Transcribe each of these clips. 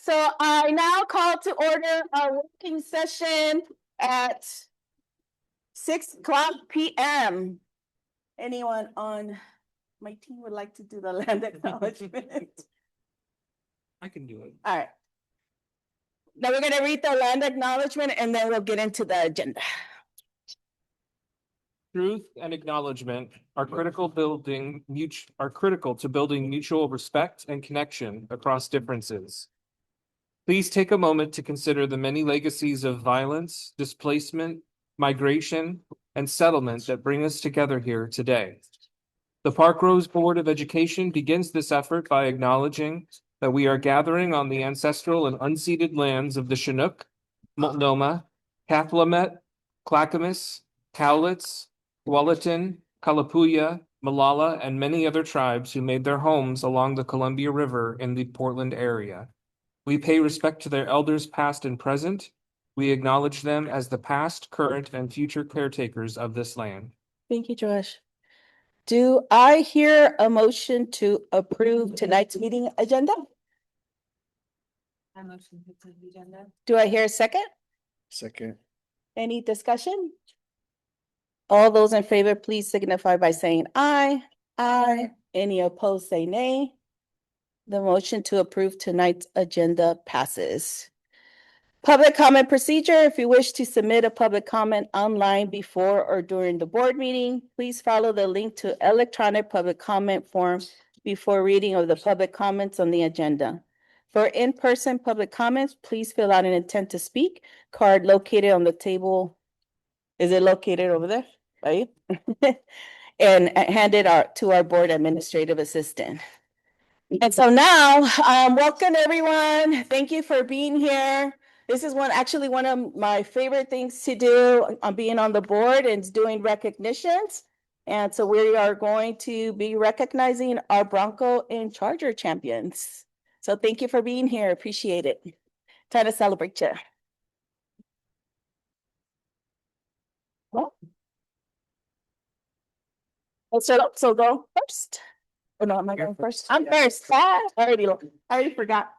So I now call to order our working session at 6:00 p.m. Anyone on my team would like to do the land acknowledgement? I can do it. All right. Now we're gonna read the land acknowledgement and then we'll get into the agenda. Truth and acknowledgement are critical to building mutual respect and connection across differences. Please take a moment to consider the many legacies of violence, displacement, migration, and settlement that bring us together here today. The Park Rose Board of Education begins this effort by acknowledging that we are gathering on the ancestral and unceded lands of the Chinook, Multnomah, Cathlamet, Clackamas, Cowlitz, Tualatin, Kalapuya, Malala, and many other tribes who made their homes along the Columbia River in the Portland area. We pay respect to their elders past and present. We acknowledge them as the past, current, and future caretakers of this land. Thank you, Josh. Do I hear a motion to approve tonight's meeting agenda? I motion to approve the agenda. Do I hear a second? Second. Any discussion? All those in favor, please signify by saying aye. Aye. Any opposed, say nay. The motion to approve tonight's agenda passes. Public comment procedure. If you wish to submit a public comment online before or during the board meeting, please follow the link to electronic public comment form before reading of the public comments on the agenda. For in-person public comments, please fill out an intent to speak card located on the table. Is it located over there? Right? And hand it out to our board administrative assistant. And so now, welcome everyone. Thank you for being here. This is actually one of my favorite things to do on being on the board and doing recognitions. And so we are going to be recognizing our Bronco and Charger champions. So thank you for being here. Appreciate it. Time to celebrate you. So go first. Oh no, am I going first? I'm first. I already forgot.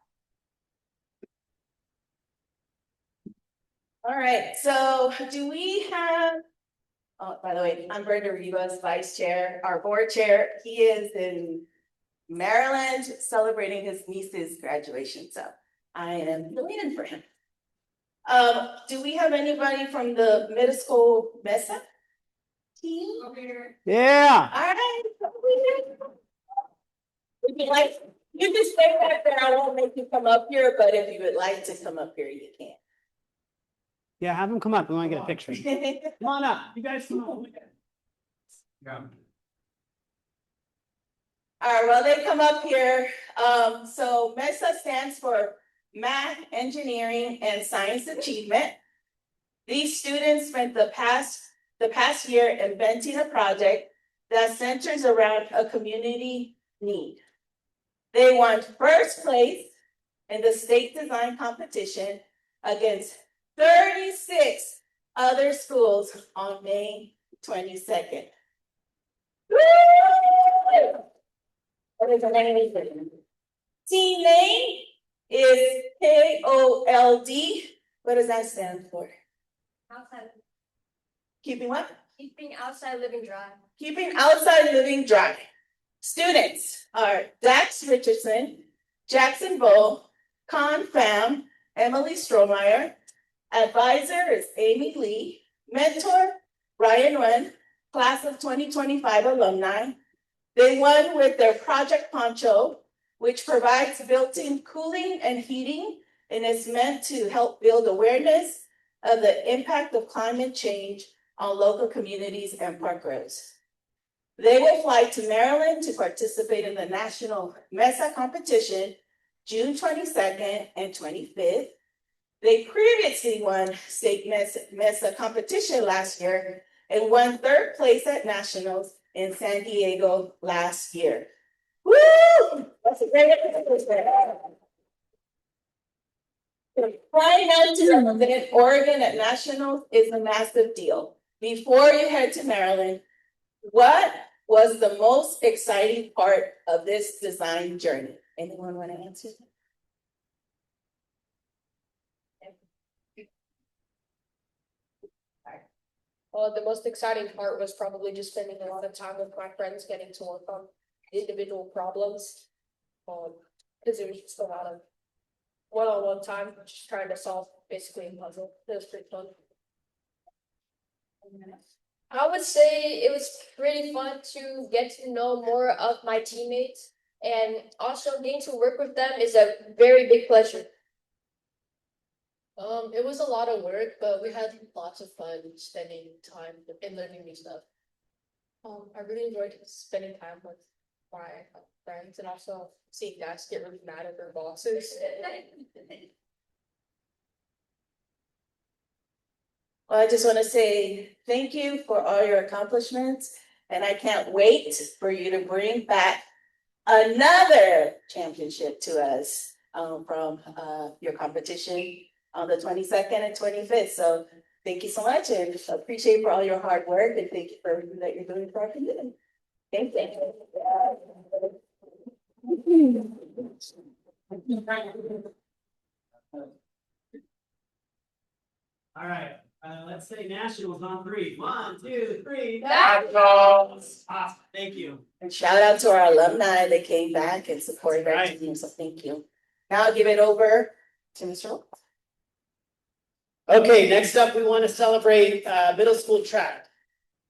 All right, so do we have, oh, by the way, I'm Brenda Rivas, vice chair, our board chair. He is in Maryland celebrating his niece's graduation, so I am filling in for him. Do we have anybody from the middle school MESA team over here? Yeah. All right. If you like, you can stay back there. I won't make you come up here, but if you would like to come up here, you can. Yeah, have them come up. We want to get a picture. Come on up. You guys come on. Yeah. All right, well, they come up here. So MESA stands for Math, Engineering, and Science Achievement. These students spent the past year inventing a project that centers around a community need. They won first place in the state design competition against 36 other schools on May 22nd. What is the name? Team name is KOLD. What does that stand for? Outside. Keeping what? Keeping outside living dry. Keeping outside living dry. Students are Dax Richardson, Jackson Bull, Con Pham, Emily Strohmeyer. Advisor is Amy Lee. Mentor, Ryan Wen, class of 2025 alumni. They won with their Project Poncho, which provides built-in cooling and heating and is meant to help build awareness of the impact of climate change on local communities and park roads. They will fly to Maryland to participate in the National MESA competition, June 22nd and 25th. They previously won state MESA competition last year and won third place at nationals in San Diego last year. Woo! That's a great accomplishment. Flying out to represent Oregon at nationals is a massive deal. Before you head to Maryland, what was the most exciting part of this design journey? Anyone want to answer? The most exciting part was probably just spending a lot of time with my friends, getting to work on individual problems. Because it was just a lot of one-on-one time, just trying to solve basically a puzzle. It was pretty fun. I would say it was pretty fun to get to know more of my teammates, and also getting to work with them is a very big pleasure. It was a lot of work, but we had lots of fun spending time and learning new stuff. I really enjoyed spending time with my friends and also seeing guys get really mad at their bosses. Well, I just want to say thank you for all your accomplishments, and I can't wait for you to bring back another championship to us from your competition on the 22nd and 25th. So thank you so much, and appreciate for all your hard work, and thank you for everything that you're doing for our community. Thank you. All right, let's say nationals on three. 1, 2, 3. Nationals! Awesome, thank you. And shout out to our alumni that came back and supported our Right. team, so thank you. Now I'll give it over to Mr. Rowe. Okay, next up, we want to celebrate middle school track.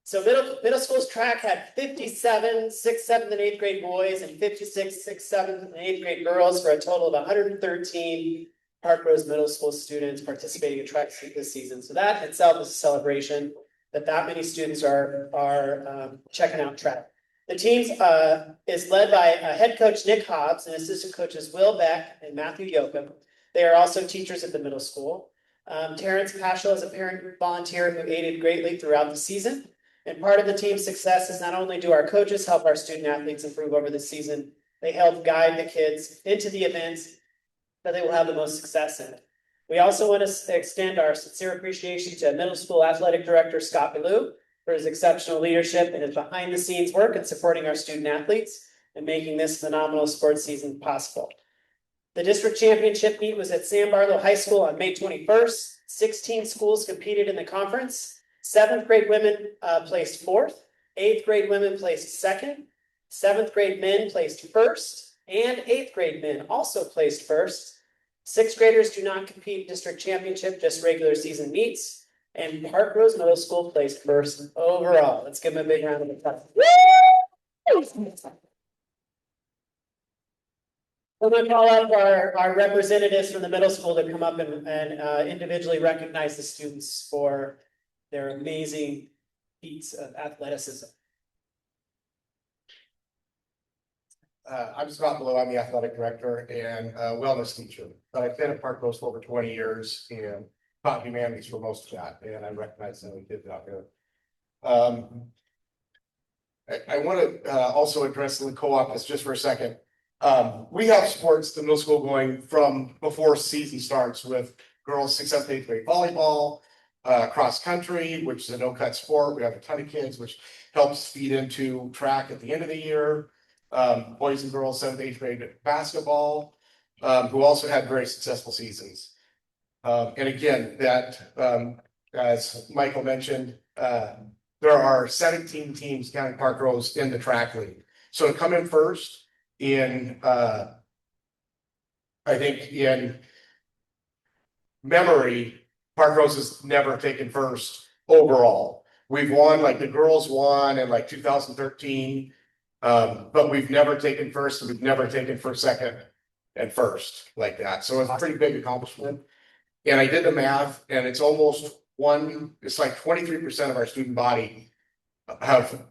So middle school's track had 57 6th, 7th, and 8th grade boys and 56 6th, 7th, and 8th grade girls for a total of 113 Park Rose Middle School students participating in track this season. So that itself is a celebration that many students are checking out track. The team is led by head coach Nick Hobbs and assistant coaches Will Beck and Matthew Yoakum. They are also teachers at the middle school. Terrence Paschal is a parent group volunteer who aided greatly throughout the season. And part of the team's success is not only do our coaches help our student athletes improve over the season, they help guide the kids into the events that they will have the most success in. We also want to extend our sincere appreciation to middle school athletic director Scott Ballou for his exceptional leadership and his behind the scenes work in supporting our student athletes and making this phenomenal sports season possible. The district championship meet was at Sam Barlow High School on May 21st. 16 schools competed in the conference. 7th grade women placed 4th. 8th grade women placed 2nd. 7th grade men placed 1st. And 8th grade men also placed 1st. 6th graders do not compete in district championship, just regular season meets. And Park Rose Middle School placed 1st overall. Let's give them a big round of applause. We're going to call up our representatives from the middle school to come up and individually recognize the students for their amazing feats of athleticism. I'm Scott Blow. I'm the athletic director and wellness teacher. I've been at Park Rose for over 20 years and taught humanities for most of that. And I recognize some of the kids out there. I want to also address the co-op just for a second. We have sports, the middle school going from before season starts with girls 6th, 7th, 8th grade volleyball, cross country, which is a no-cut sport. We have a ton of kids, which helps feed into track at the end of the year. Boys and girls 7th, 8th grade basketball, who also had very successful seasons. And again, as Michael mentioned, there are 17 teams counting Park Rose in the track league. So to come in first in I think in memory, Park Rose has never taken first overall. We've won, like the girls won in like 2013, but we've never taken first, and we've never taken first, second, and first like that. So it's a pretty big accomplishment. And I did the math, and it's like 23% of our student body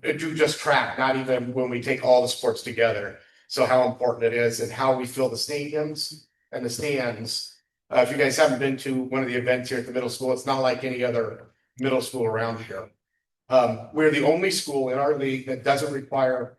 do just track, not even when we take all the sports together. So how important it is and how we fill the stadiums and the stands. If you guys haven't been to one of the events here at the middle school, it's not like any other middle school around here. We're the only school in our league that doesn't require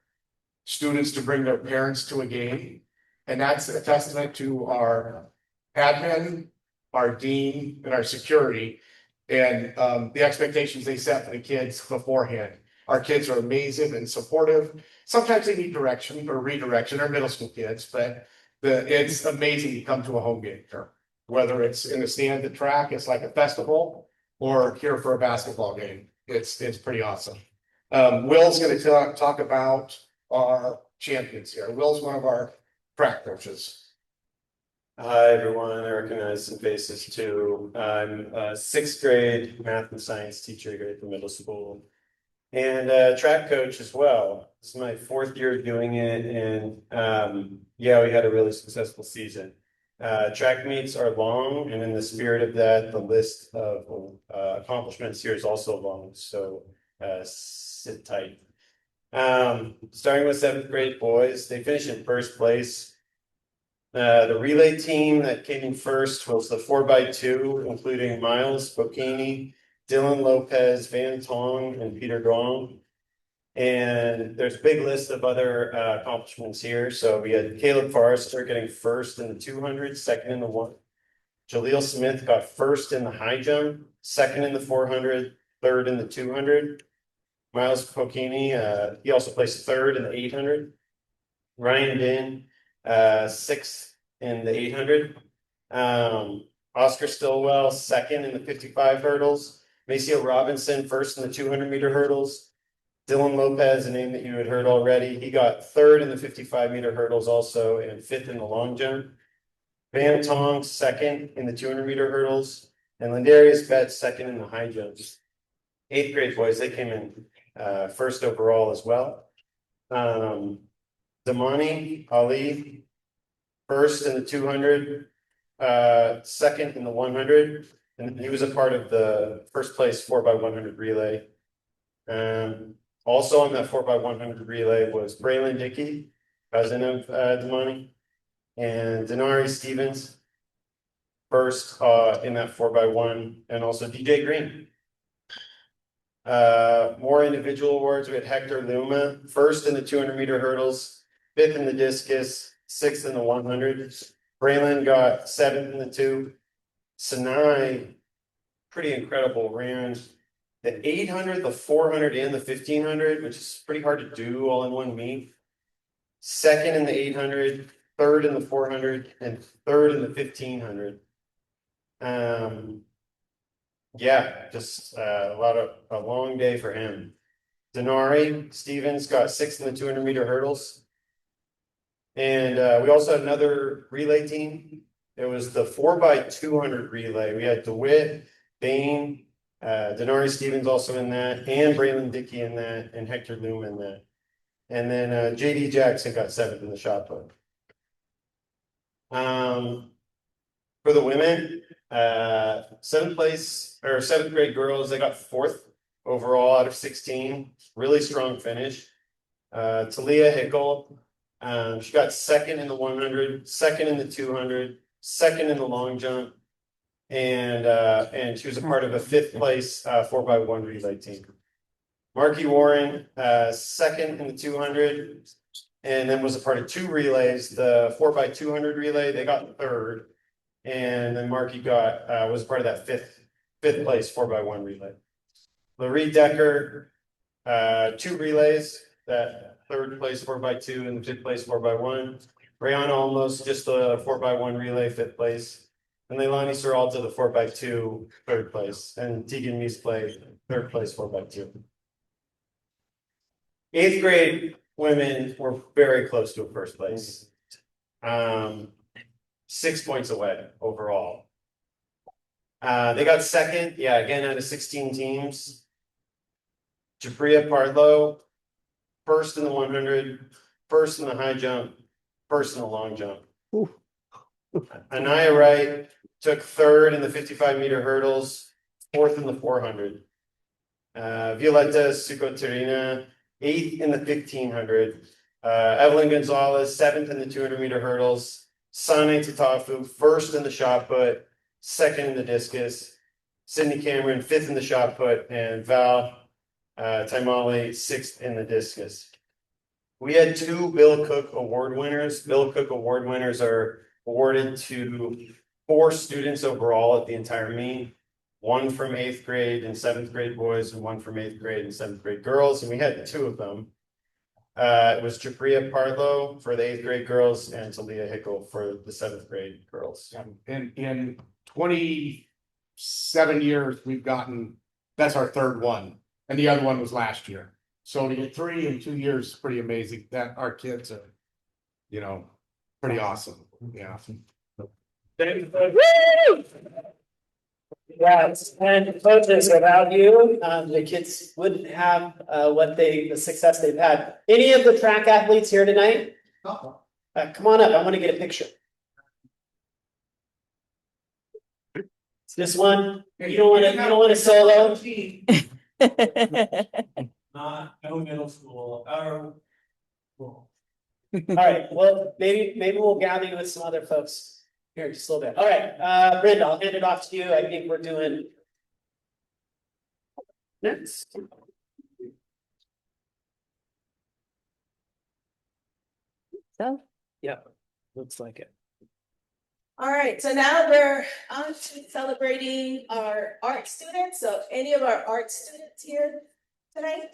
students to bring their parents to a game. And that's a testament to our admin, our dean, and our security, and the expectations they set for the kids beforehand. Our kids are amazing and supportive. Sometimes they need direction or redirection. They're middle school kids, but it's amazing to come to a home game here. Whether it's in the stand at track, it's like a festival, or here for a basketball game. It's pretty awesome. Will's gonna talk about our champions here. Will's one of our track coaches. Hi, everyone. I recognize some faces too. I'm a sixth grade math and science teacher here at the middle school. And a track coach as well. This is my fourth year doing it, and yeah, we had a really successful season. Track meets are long, and in the spirit of that, the list of accomplishments here is also long, so sit tight. Starting with seventh grade boys, they finished in first place. The relay team that came in first was the 4x2, including Miles Bocchini, Dylan Lopez, Van Tong, and Peter Dong. And there's a big list of other accomplishments here. So we had Caleb Forrester getting first in the 200, second in the 1. Jaleel Smith got first in the high jump, second in the 400, third in the 200. Miles Bocchini, he also placed third in the 800. Ryan Din, sixth in the 800. Oscar Stillwell, second in the 55 hurdles. Maceo Robinson, first in the 200-meter hurdles. Dylan Lopez, a name that you had heard already, he got third in the 55-meter hurdles also, and fifth in the long jump. Van Tong, second in the 200-meter hurdles, and Lindarius Betts, second in the high jumps. Eighth grade boys, they came in first overall as well. Damani Ali, first in the 200, second in the 100, and he was a part of the first place 4x100 relay. Also on that 4x100 relay was Braylon Dickey, cousin of Damani, and Denari Stevens, first in that 4x1, and also DJ Green. More individual awards, we had Hector Luma, first in the 200-meter hurdles, fifth in the discus, sixth in the 100. Braylon got seventh in the 2. Sinai, pretty incredible, ran the 800, the 400, and the 1500, which is pretty hard to do all in one meet. Second in the 800, third in the 400, and third in the 1500. Yeah, just a long day for him. Denari Stevens got sixth in the 200-meter hurdles. And we also had another relay team. It was the 4x200 relay. We had DeWitt, Bain, Denari Stevens also in that, and Braylon Dickey in that, and Hector Loom in that. And then JD Jackson got seventh in the shot put. For the women, seventh grade girls, they got fourth overall out of 16. Really strong finish. Talia Hickel, she got second in the 100, second in the 200, second in the long jump, and she was a part of a fifth place 4x1 relay team. Marky Warren, second in the 200, and then was a part of 2 relays. The 4x200 relay, they got third, and then Marky was part of that fifth place 4x1 relay. Larry Decker, 2 relays, that third place 4x2 and the fifth place 4x1. Brianna almost just the 4x1 relay, fifth place. And Leilani Seralta, the 4x2, third place. And Tegan Meesplay, third place 4x2. Eighth grade women were very close to a first place. 6 points away overall. They got second, yeah, again out of 16 teams. Jabria Pardlow, first in the 100, first in the high jump, first in the long jump. Anaya Wright took third in the 55-meter hurdles, fourth in the 400. Violeta Sucoterina, eighth in the 1500. Evelyn Gonzalez, seventh in the 200-meter hurdles. Sane Tatafu, first in the shot put, second in the discus. Sydney Cameron, fifth in the shot put, and Val Taimale, sixth in the discus. We had 2 Bill Cook Award winners. Bill Cook Award winners are awarded to 4 students overall at the entire meet. 1 from 8th grade and 7th grade boys, and 1 from 8th grade and 7th grade girls, and we had 2 of them. It was Jabria Pardlow for the 8th grade girls and Talia Hickel for the 7th grade girls. In 27 years, that's our third one. and the other one was last year. So to get 3 in 2 years is pretty amazing that our kids are, you know, pretty awesome. Yeah. Yes, and coaches, without you, the kids wouldn't have, the success they've had. Any of the track athletes here tonight? Come on up, I wanna get a picture. This one, you don't wanna solo? No middle school, Alright, well, maybe we'll gather you with some other folks here just a little bit. Alright, Brenda, I'll hand it off to you. I think we're doing. Next. So, Looks like it. all right, so now we're on to celebrating our art students. So any of our art students here tonight?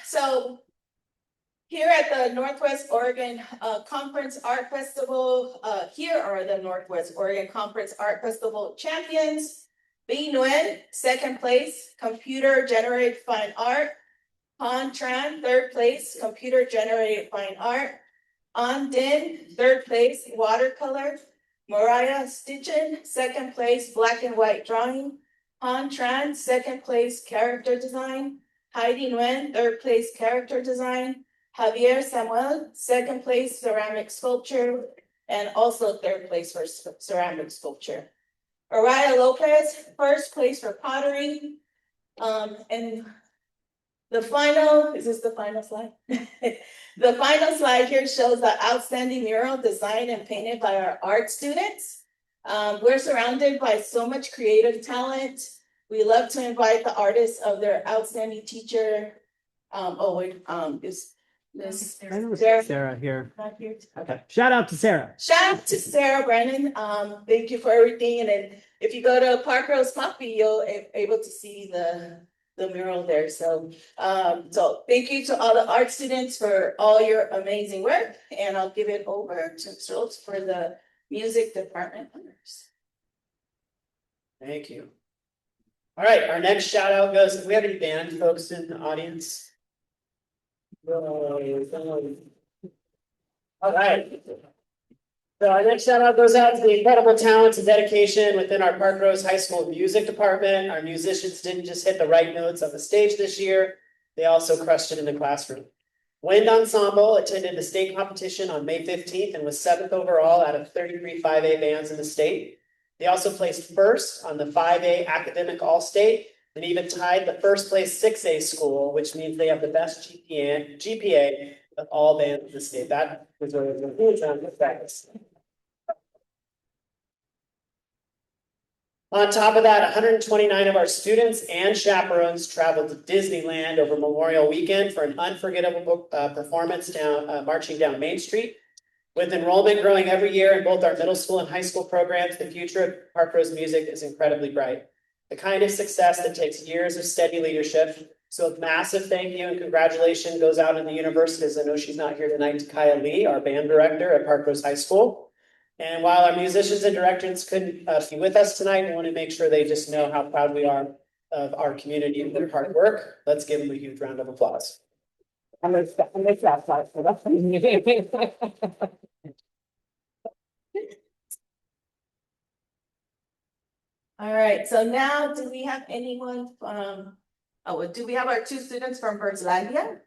So here at the Northwest Oregon Conference Art Festival, here are the Northwest Oregon Conference Art Festival champions. B. Nguyen, second place, computer generated fine art. Han Tran, third place, computer generated fine art. An Din, third place, watercolor. Mariah Stitchen, second place, black and white drawing. Han Tran, second place, character design. Heidi Nguyen, third place, character design. Javier Samuel, second place, ceramic sculpture, and also third place for ceramic sculpture. Araya Lopez, first place for pottery. And the final, is this the final slide? The final slide here shows the outstanding mural designed and painted by our art students. We're surrounded by so much creative talent. We love to invite the artists of their outstanding teacher. Is Miss Sarah here. not here? Okay, shout out to Sarah. Shout out to Sarah Brennan. Thank you for everything. And then if you go to Park Rose Coffee, you'll able to see the mural there. So thank you to all the art students for all your amazing work. And I'll give it over to Mr. Oates for the music department honors. Thank you. All right, our next shout out goes, do we have any band folks in the audience? All right. So our next shout out goes out to the incredible talent and dedication within our Park Rose High School music department. Our musicians didn't just hit the right notes on the stage this year, they also crushed it in the classroom. Wind Ensemble attended the state competition on May 15th and was 7th overall out of 33 5A bands in the state. They also placed first on the 5A Academic All-State and even tied the first place 6A school, which means they have the best GPA of all bands in the state. That is a huge round of thanks. On top of that, 129 of our students and chaperones traveled to Disneyland over Memorial Weekend for an unforgettable performance marching down Main Street. With enrollment growing every year in both our middle school and high school programs, the future of Park Rose Music is incredibly bright. The kind of success that takes years of steady leadership. So a massive thank you and congratulations goes out in the universe, as I know she's not here tonight, to Kaya Lee, our band director at Park Rose High School. And while our musicians and directors couldn't be with us tonight, we want to make sure they just know how proud we are of our community and their hard work. Let's give them a huge round of applause. All right, so now do we have anyone from, do we have our two students from Bertzlandia?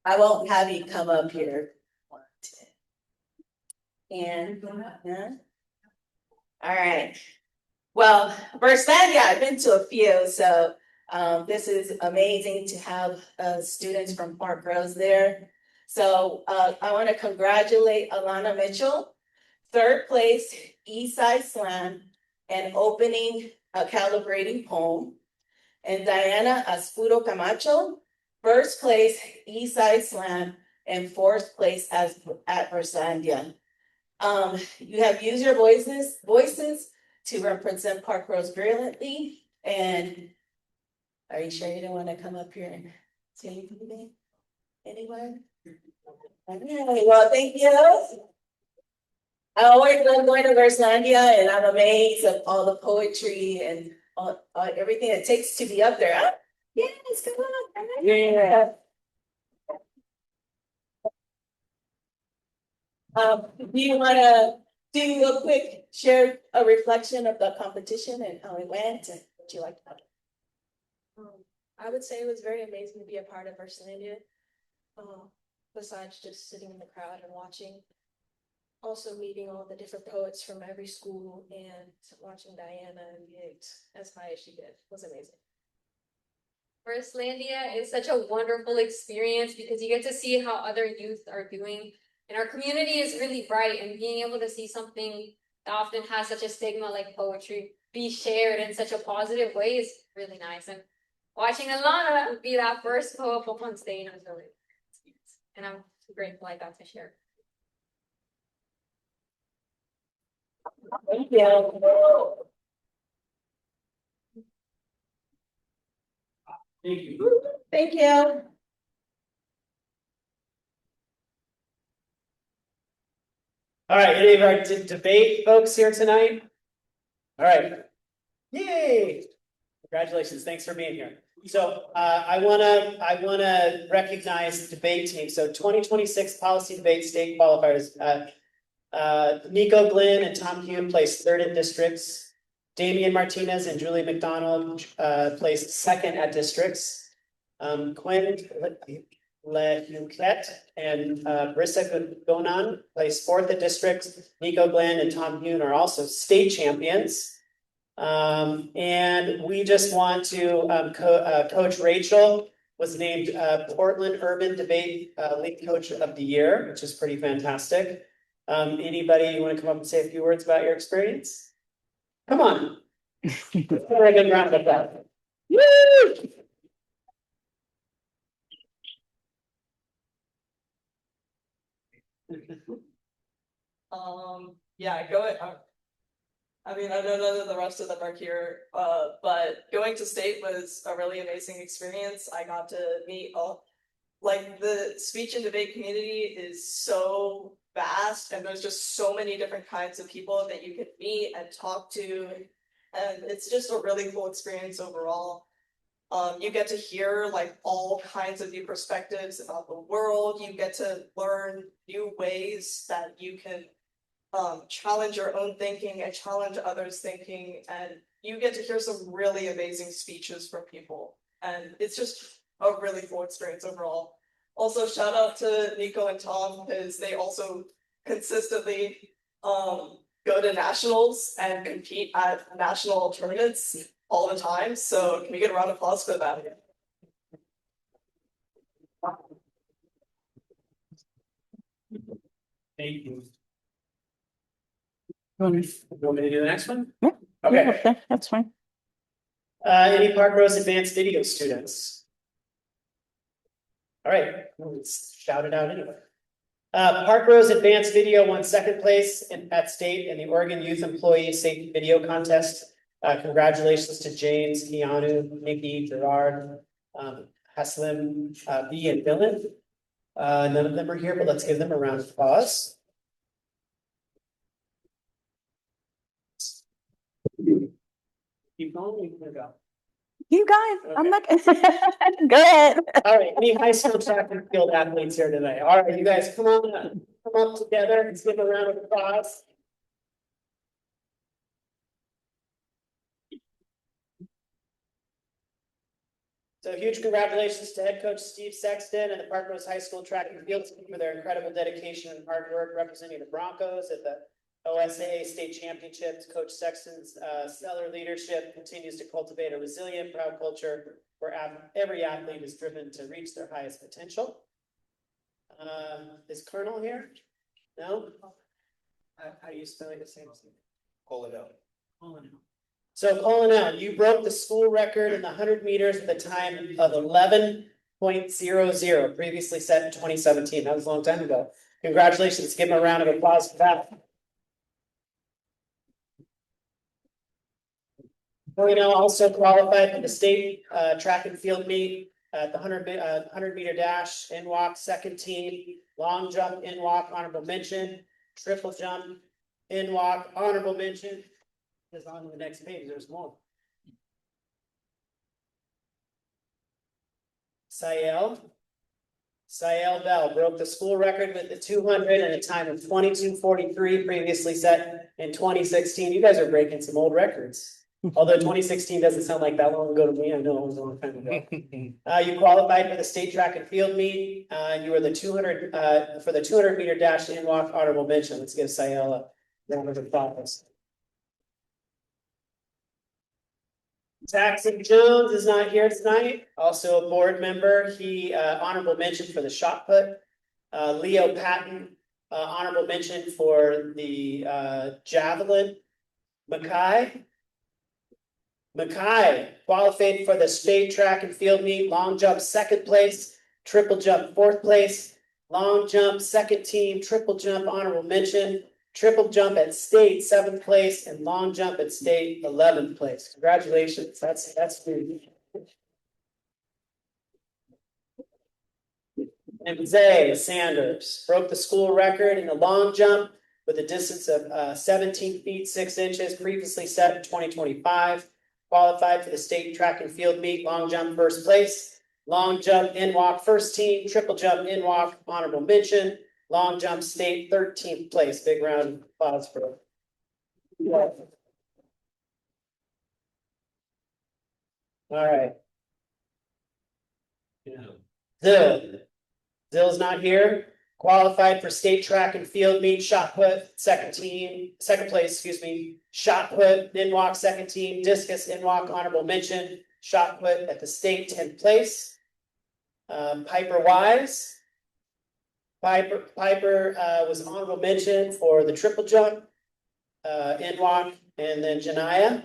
I won't have you come up here. And, all right. Well, Bertzlandia, I've been to a few, so this is amazing to have students from Park Rose there. So I want to congratulate Alana Mitchell, third place Eastside Slam and opening a calibrating poem. And Diana Aspudo Camacho, first place Eastside Slam and fourth place at Bertzlandia. You have used your voices to represent Park Rose brilliantly. And are you sure you don't want to come up here and say anything? Anyone? Okay, well, thank you. I always love going to Verslandia and I'm amazed of all the poetry and everything it takes to be up there. Ah, yes, come on. Yeah. Do you wanna do a quick share a reflection of the competition and how it went and what you liked about it? I would say it was very amazing to be a part of Verslandia. Besides just sitting in the crowd and watching. Also meeting all the different poets from every school and watching Diana get as high as she did was amazing. Firstlandia is such a wonderful experience because you get to see how other youth are doing. And our community is really bright, and being able to see something that often has such a stigma like poetry be shared in such a positive way is really nice. And watching Alana be that first poet up on stage was really nice. And I'm grateful I got to share. Thank you. Thank you. Thank you. All right, any of our debate folks here tonight? All right. Yay! Congratulations, thanks for being here. So I wanna recognize the debate team. So 2026 policy debate state qualifiers. Nico Glenn and Tom Hume placed third in districts. Damian Martinez and Julie McDonald placed second at districts. Quinn Lenuclet and Brissa Gonan placed fourth at districts. Nico Glenn and Tom Hume are also state champions. And we just want to Coach Rachel was named Portland Urban Debate League Coach of the Year, which is pretty fantastic. Anybody want to come up and say a few words about your experience? Come on. Very good round of applause. Woo! Yeah, I mean, I know none of the rest of them are here, but going to state was a really amazing experience. I got to meet like the speech and debate community is so vast, and there's just so many different kinds of people that you can meet and talk to, and it's just a really cool experience overall. You get to hear like all kinds of new perspectives about the world. You get to learn new ways that you can challenge your own thinking and challenge others' thinking, and you get to hear some really amazing speeches from people, and it's just a really cool experience overall. Also, shout out to Nico and Tom because they also consistently go to nationals and compete at national tournaments all the time. So can we get a round of applause for that? Thank you. You want me to do the next one? Yeah. Okay. That's fine. Any Park Rose Advanced Video students? All right, let's shout it out anyway. Park Rose Advanced Video won second place at state in the Oregon Youth Employee Safety Video Contest. Congratulations to James, Keanu, Nikki, Gerard, Haslim, B, and Dylan. None of them are here, but let's give them a round of applause. Keep going, you can go. You guys, I'm not. Go ahead. All right, any high school track and field athletes here today? All right, you guys, come on up, come up together. Let's give a round of applause. So huge congratulations to head coach Steve Sexton and the Park Rose High School track and field team for their incredible dedication and hard work representing the Broncos at the OSAA state championships. Coach Sexton's stellar leadership continues to cultivate a resilient, proud culture where every athlete is driven to reach their highest potential. Is Colonel here? No? How do you spell your same name? Colonel. So Colonel, you broke the school record in the 100 meters at the time of 11.00, previously set in 2017. That was a long time ago. Congratulations. Give him a round of applause for that. Colonel also qualified for the state track and field meet at the 100 meter dash, in walk, second team, long jump, in walk, honorable mention, triple jump, in walk, honorable mention. Is on the next page, there's more. Sael Bell broke the school record with the 200 in a time of 22:43, previously set in 2016. You guys are breaking some old records. Although 2016 doesn't sound like that long ago to me, I know it was a long time ago. You qualified for the state track and field meet, and you were the 200, for the 200 meter dash in walk honorable mention. Let's give Sael a round of applause. Jackson Jones is not here tonight, also a board member. He honorable mention for the shot put. Leo Patton, honorable mention for the javelin. Mackay qualified for the state track and field meet, long jump second place, triple jump fourth place, long jump second team, triple jump honorable mention, triple jump at state seventh place, and long jump at state 11th place. Congratulations, that's good. And Zay Sanders broke the school record in the long jump with a distance of 17 feet 6 inches, previously set in 2025. Qualified for the state track and field meet, long jump first place, long jump in walk first team, triple jump in walk honorable mention, long jump state 13th place. Big round of applause for him. All right. Zill's not here. Qualified for state track and field meet, shot put, second place, excuse me, shot put, in walk, second team, discus, in walk, honorable mention, shot put at the state 10th place. Piper Wise. Piper was honorable mention for the triple jump, in walk, and then Janaea.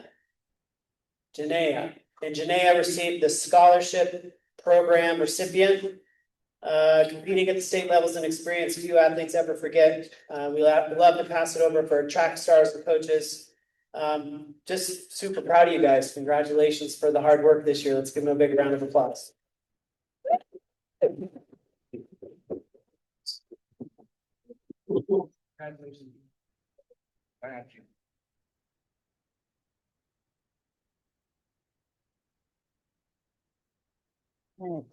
And Janaea received the scholarship program recipient. Competing at the state levels and experience few athletes ever forget. We love to pass it over for track stars and coaches. Just super proud of you guys. Congratulations for the hard work this year. Let's give them a big round of applause. Congratulations. Thank you.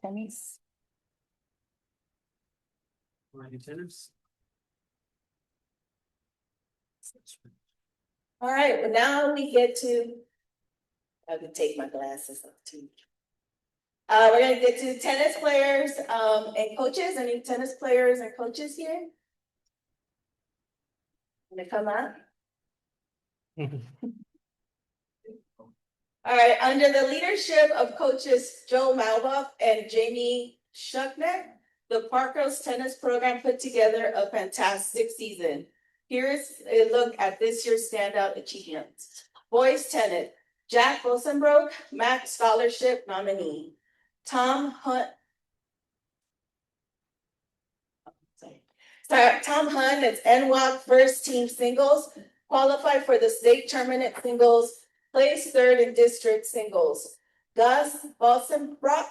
Tennis. All right, well, now we get to. I can take my glasses off too. We're gonna get to tennis players and coaches. Any tennis players and coaches here? Gonna come up? All right, under the leadership of coaches Joe Malbuff and Jamie Schuckner, the Park Girls tennis program put together a fantastic season. Here's a look at this year's standout achievements. Boys tennis, Jack Bosenbroek, MAC scholarship nominee. Tom Hunt, that's NWAC first team singles, qualified for the state tournament singles, placed third in district singles. Gus Bosenbroek,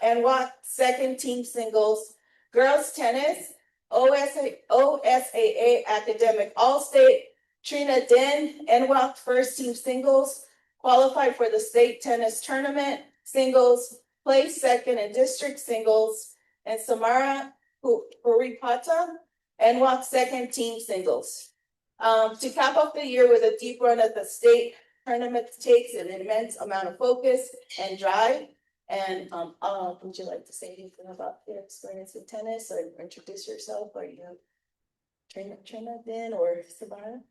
NWAC second team singles. Girls tennis, OSAA academic all-state. Trina Den, NWAC first team singles, qualified for the state tennis tournament singles, placed second in district singles. And Samara Puripata, NWAC second team singles. To cap off the year with a deep run at the state tournament takes an immense amount of focus and drive. And would you like to say anything about your experience with tennis or introduce yourself? Or you Trina Den or Samara?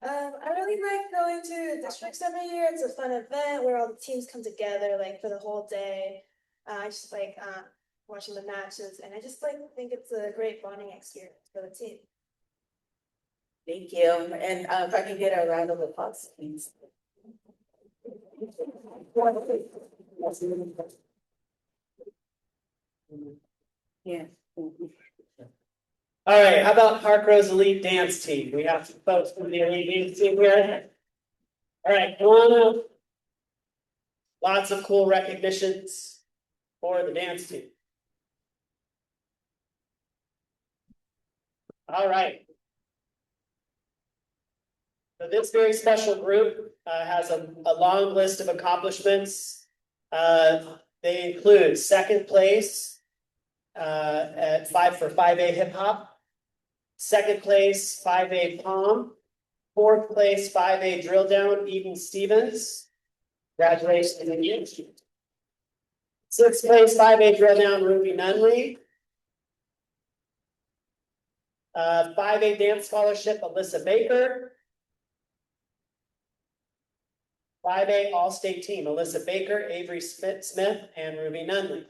I really like going to districts every year. It's a fun event where all the teams come together like for the whole day. I just like watching the matches, and I just like think it's a great bonding experience for the team. Thank you. And if I can get a round of applause, please. Yeah. All right, how about Park Rose Elite Dance Team? We have some folks from the Elite Dance Team here. All right, come on up. Lots of cool recognitions for the dance team. All right. So this very special group has a long list of accomplishments. They include second place at 5A hip hop, second place 5A pom, fourth place 5A drill down Eden Stevens. Congratulations to you. Sixth place 5A drill down Ruby Nunley. 5A dance scholarship Alyssa Baker. 5A all-state team Alyssa Baker, Avery Smith, and Ruby Nunley.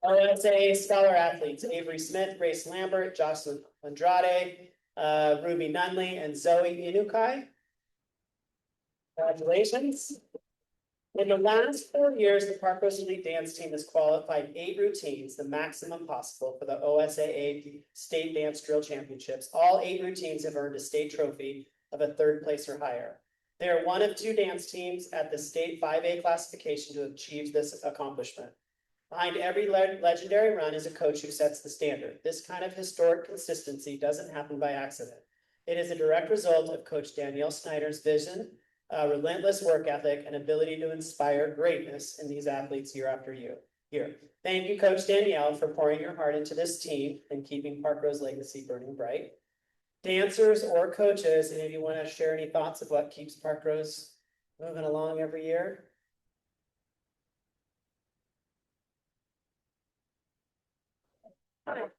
OSA scholar athletes Avery Smith, Grace Lambert, Jocelyn Andrade, Ruby Nunley, and Zoe Inukai. Congratulations. In the last 4 years, the Parkrose Elite Dance Team has qualified 8 routines, the maximum possible for the OSAA State Dance Drill Championships. All 8 routines have earned a state trophy of a 3rd place or higher. They are one of 2 dance teams at the state 5A classification to achieve this accomplishment. Behind every legendary run is a coach who sets the standard. This kind of historic consistency doesn't happen by accident. It is a direct result of Coach Danielle Snyder's vision, relentless work ethic, and ability to inspire greatness in these athletes year after year. Thank you, Coach Danielle, for pouring your heart into this team and keeping Parkrose legacy burning bright. Dancers or coaches, any of you want to share any thoughts of what keeps Parkrose moving along every year? I'm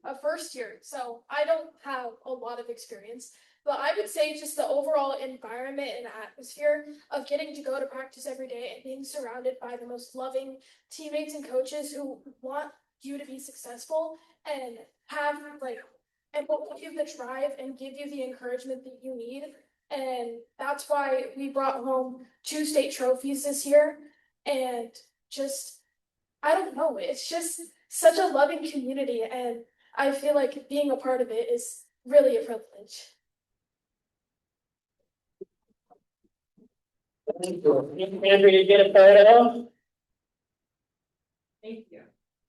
a first year, so I don't have a lot of experience, but I would say just the overall environment and atmosphere of getting to go to practice every day and being surrounded by the most loving teammates and coaches who want you to be successful and have and will give you the drive and give you the encouragement that you need. And that's why we brought home 2 state trophies this year. And just, I don't know, it's just such a loving community. And I feel like being a part of it is really a privilege. Thank you. Andrew, you get a photo? Thank you.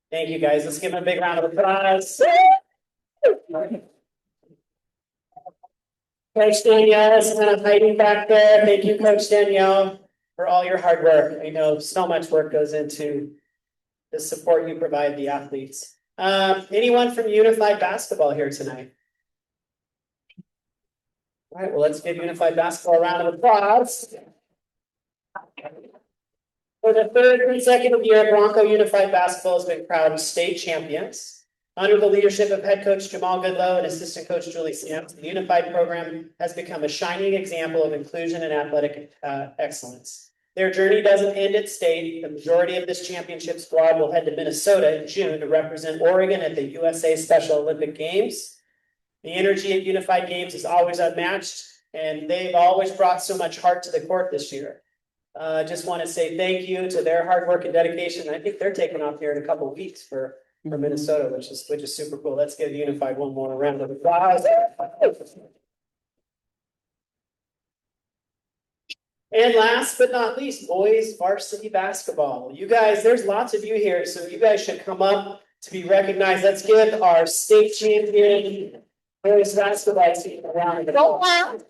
Thank you, guys. Let's give them a big round of applause. Coach Danielle is kind of hiding back there. Thank you, Coach Danielle, for all your hard work. I know so much work goes into the support you provide the athletes. Anyone from Unified Basketball here tonight? All right, well, let's give Unified Basketball a round of applause. For the 3rd consecutive year, Bronco Unified Basketball has been crowned state champions. Under the leadership of head coach Jamal Goodlow and assistant coach Julie Sams, the Unified program has become a shining example of inclusion and athletic excellence. Their journey doesn't end at state. The majority of this championship squad will head to Minnesota in June to represent Oregon at the USA Special Olympic Games. The energy at Unified Games is always unmatched, and they've always brought so much heart to the court this year. Just want to say thank you to their hard work and dedication. I think they're taking off here in a couple of weeks for Minnesota, which is super cool. Let's give Unified one more round of applause. And last but not least, boys varsity basketball. You guys, there's lots of you here, so you guys should come up to be recognized. Let's give our state champion boys basketball team a round of applause.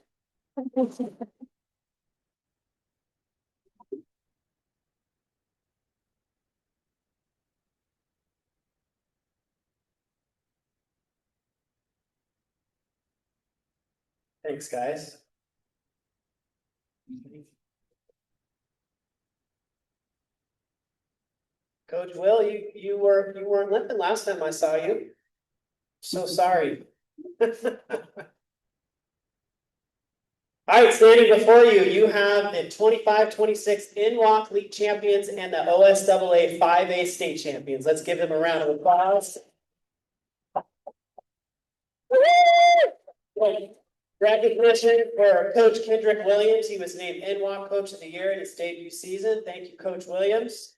Thanks, guys. Coach Will, you weren't limping last time I saw you. So sorry. All right, standing before you, you have the 25-26 NWAC League champions and the OSAA 5A state champions. Let's give them a round of applause. Recognition for Coach Kendrick Williams. He was named NWAC Coach of the Year in his debut season. Thank you, Coach Williams.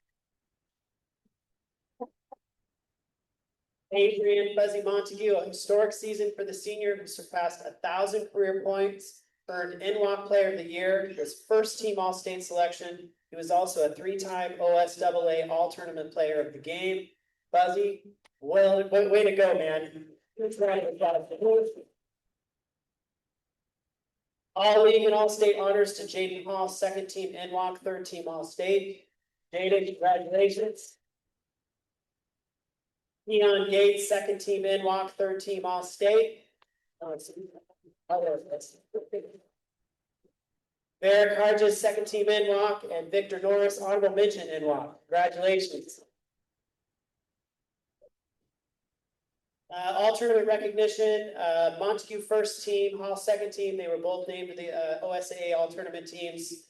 Adrian Fuzzy Montague, a historic season for the senior who surpassed 1,000 career points earned NWAC Player of the Year, his first team All-State selection. He was also a three-time OSAA All-Tournament Player of the Game. Buzzy, well, way to go, man. All league and all-state honors to Jaden Hall, second team NWAC, third team All-State. Jaden, congratulations. Keon Gates, second team NWAC, third team All-State. Eric Harges, second team NWAC, and Victor Norris, honorable mention NWAC. Congratulations. All tournament recognition, Montague first team, Hall second team, they were both named to the OSAA all tournament teams.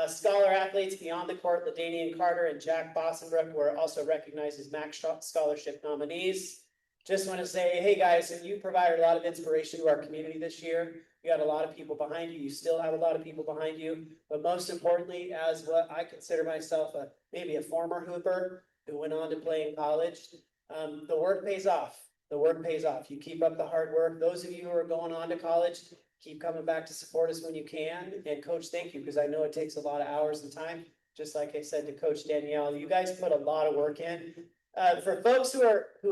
Scholar athletes beyond the court, LaDainian Carter and Jack Bossenbrook were also recognized as Max Scholarship nominees. Just want to say, hey guys, you provided a lot of inspiration to our community this year. You got a lot of people behind you. You still have a lot of people behind you. But most importantly, as what I consider myself maybe a former hooper who went on to play in college, the work pays off. The work pays off. You keep up the hard work. Those of you who are going on to college, keep coming back to support us when you can. And Coach, thank you, because I know it takes a lot of hours and time. Just like I said to Coach Danielle, you guys put a lot of work in. For folks who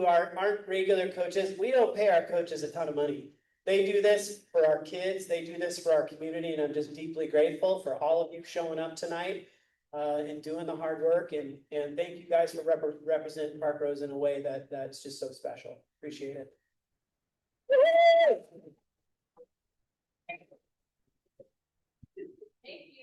aren't regular coaches, we don't pay our coaches a ton of money. They do this for our kids. They do this for our community, and I'm just deeply grateful for all of you showing up tonight and doing the hard work. And thank you guys for representing Park Rose in a way that's just so special. Appreciate it. Thank you.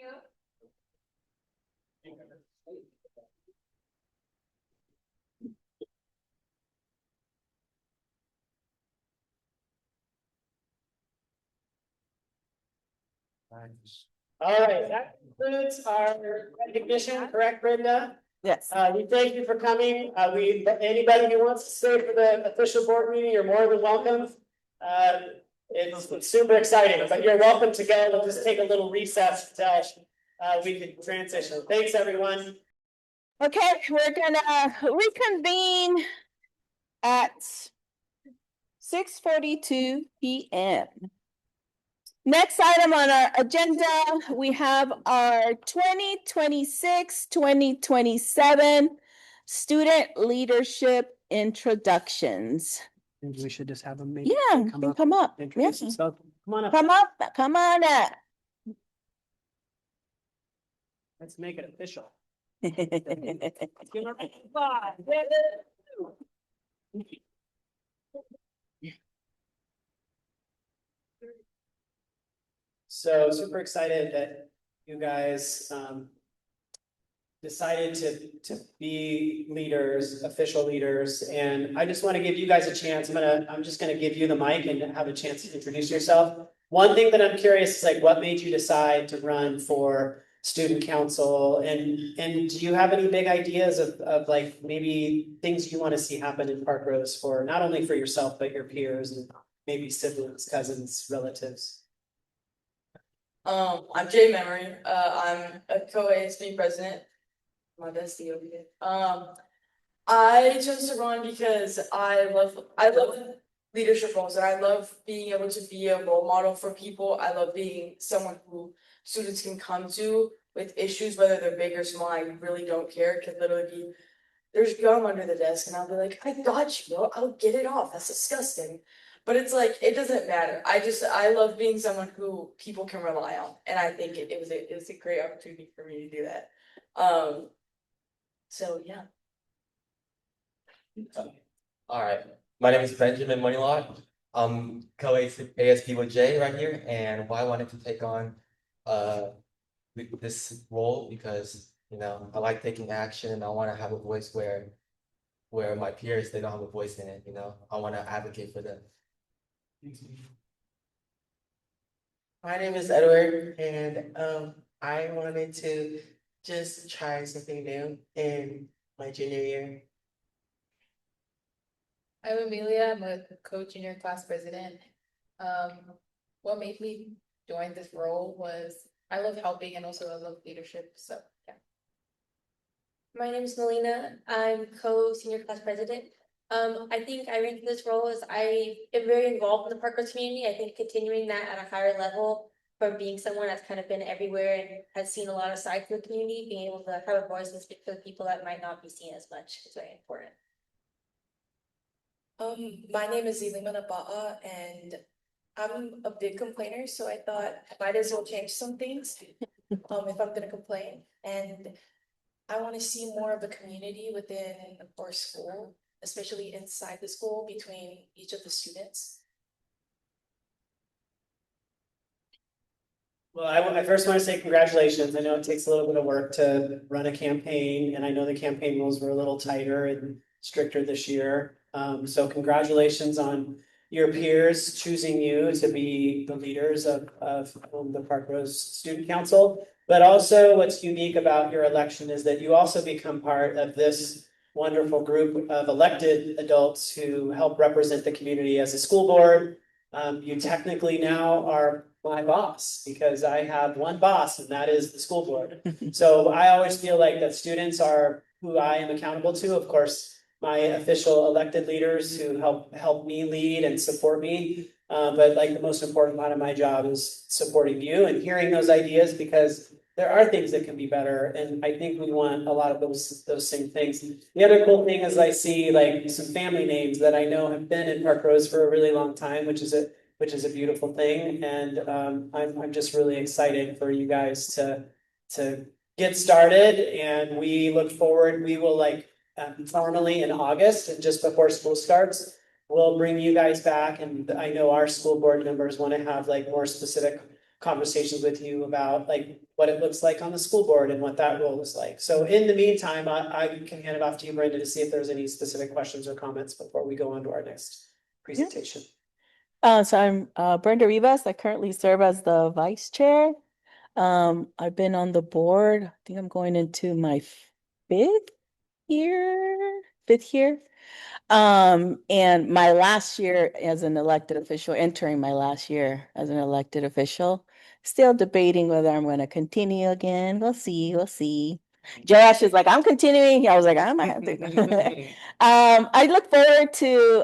All right, that concludes our recognition, correct, Brenda? Yes. We thank you for coming. Anybody who wants to stay for the official board meeting, you're more than welcome. It's super exciting, but you're welcome to go. We'll just take a little recess until we can transition. Thanks, everyone. Okay, we're gonna reconvene at 6:42 PM. Next item on our agenda, we have our 2026-2027 student leadership introductions. We should just have them. Yeah, you can come up. Yeah. Come on up. Come on up. Let's make it official. So super excited that you guys decided to be leaders, official leaders, and I just want to give you guys a chance. I'm just gonna give you the mic and have a chance to introduce yourself. One thing that I'm curious is like, what made you decide to run for student council, and do you have any big ideas of like maybe things you want to see happen in Park Rose for not only for yourself but your peers and maybe siblings, cousins, relatives? I'm Jay Memory. I'm a co-ASB president. My bestie over here. I chose to run because I love leadership roles, and I love being able to be a role model for people. I love being someone who students can come to with issues, whether they're big or small. I really don't care. It could literally be, there's gum under the desk, and I'll be like, I got you, bro. I'll get it off. That's disgusting. But it's like, it doesn't matter. I love being someone who people can rely on. And I think it was a great opportunity for me to do that. So yeah. All right, my name is Benjamin Moneylock. I'm co-ASP with Jay right here, and why I wanted to take on this role because I like taking action, and I want to have a voice where my peers, they don't have a voice in it. I want to advocate for them. My name is Edward, and I wanted to just try something new in my junior year. I'm Amelia. I'm a co-junior class president. What made me join this role was I love helping and also I love leadership. So yeah. My name is Melina. I'm co-senior class president. I think I ran for this role as I am very involved in the Park Rose community. I think continuing that at a higher level for being someone that's kind of been everywhere and has seen a lot of sides of the community, being able to have a voice and speak for the people that might not be seen as much is very important. My name is Zelima Naba'a, and I'm a big complainer, so I thought I might as well change some things. If I'm gonna complain, and I want to see more of the community within our school, especially inside the school between each of the students. Well, I first want to say congratulations. I know it takes a little bit of work to run a campaign, and I know the campaign rules were a little tighter and stricter this year. So congratulations on your peers choosing you to be the leaders of the Park Rose Student Council. But also what's unique about your election is that you also become part of this wonderful group of elected adults who help represent the community as a school board. You technically now are my boss because I have one boss, and that is the school board. So I always feel like that students are who I am accountable to. Of course, my official elected leaders who help me lead and support me. But like the most important part of my job is supporting you and hearing those ideas, because there are things that can be better. And I think we want a lot of those same things. The other cool thing is I see like some family names that I know have been in Park Rose for a really long time, which is a beautiful thing. And I'm just really excited for you guys to get started. And we look forward, we will formally in August, and just before school starts, we'll bring you guys back. And I know our school board members want to have like more specific conversations with you about like what it looks like on the school board and what that role is like. So in the meantime, I can hand it off to you, Brenda, to see if there's any specific questions or comments before we go on to our next presentation. So I'm Brenda Rivas. I currently serve as the vice chair. I've been on the board. I think I'm going into my fifth year. And my last year as an elected official, entering my last year as an elected official, still debating whether I'm going to continue again. We'll see. Josh is like, I'm continuing. I was like, I might have to. I look forward to,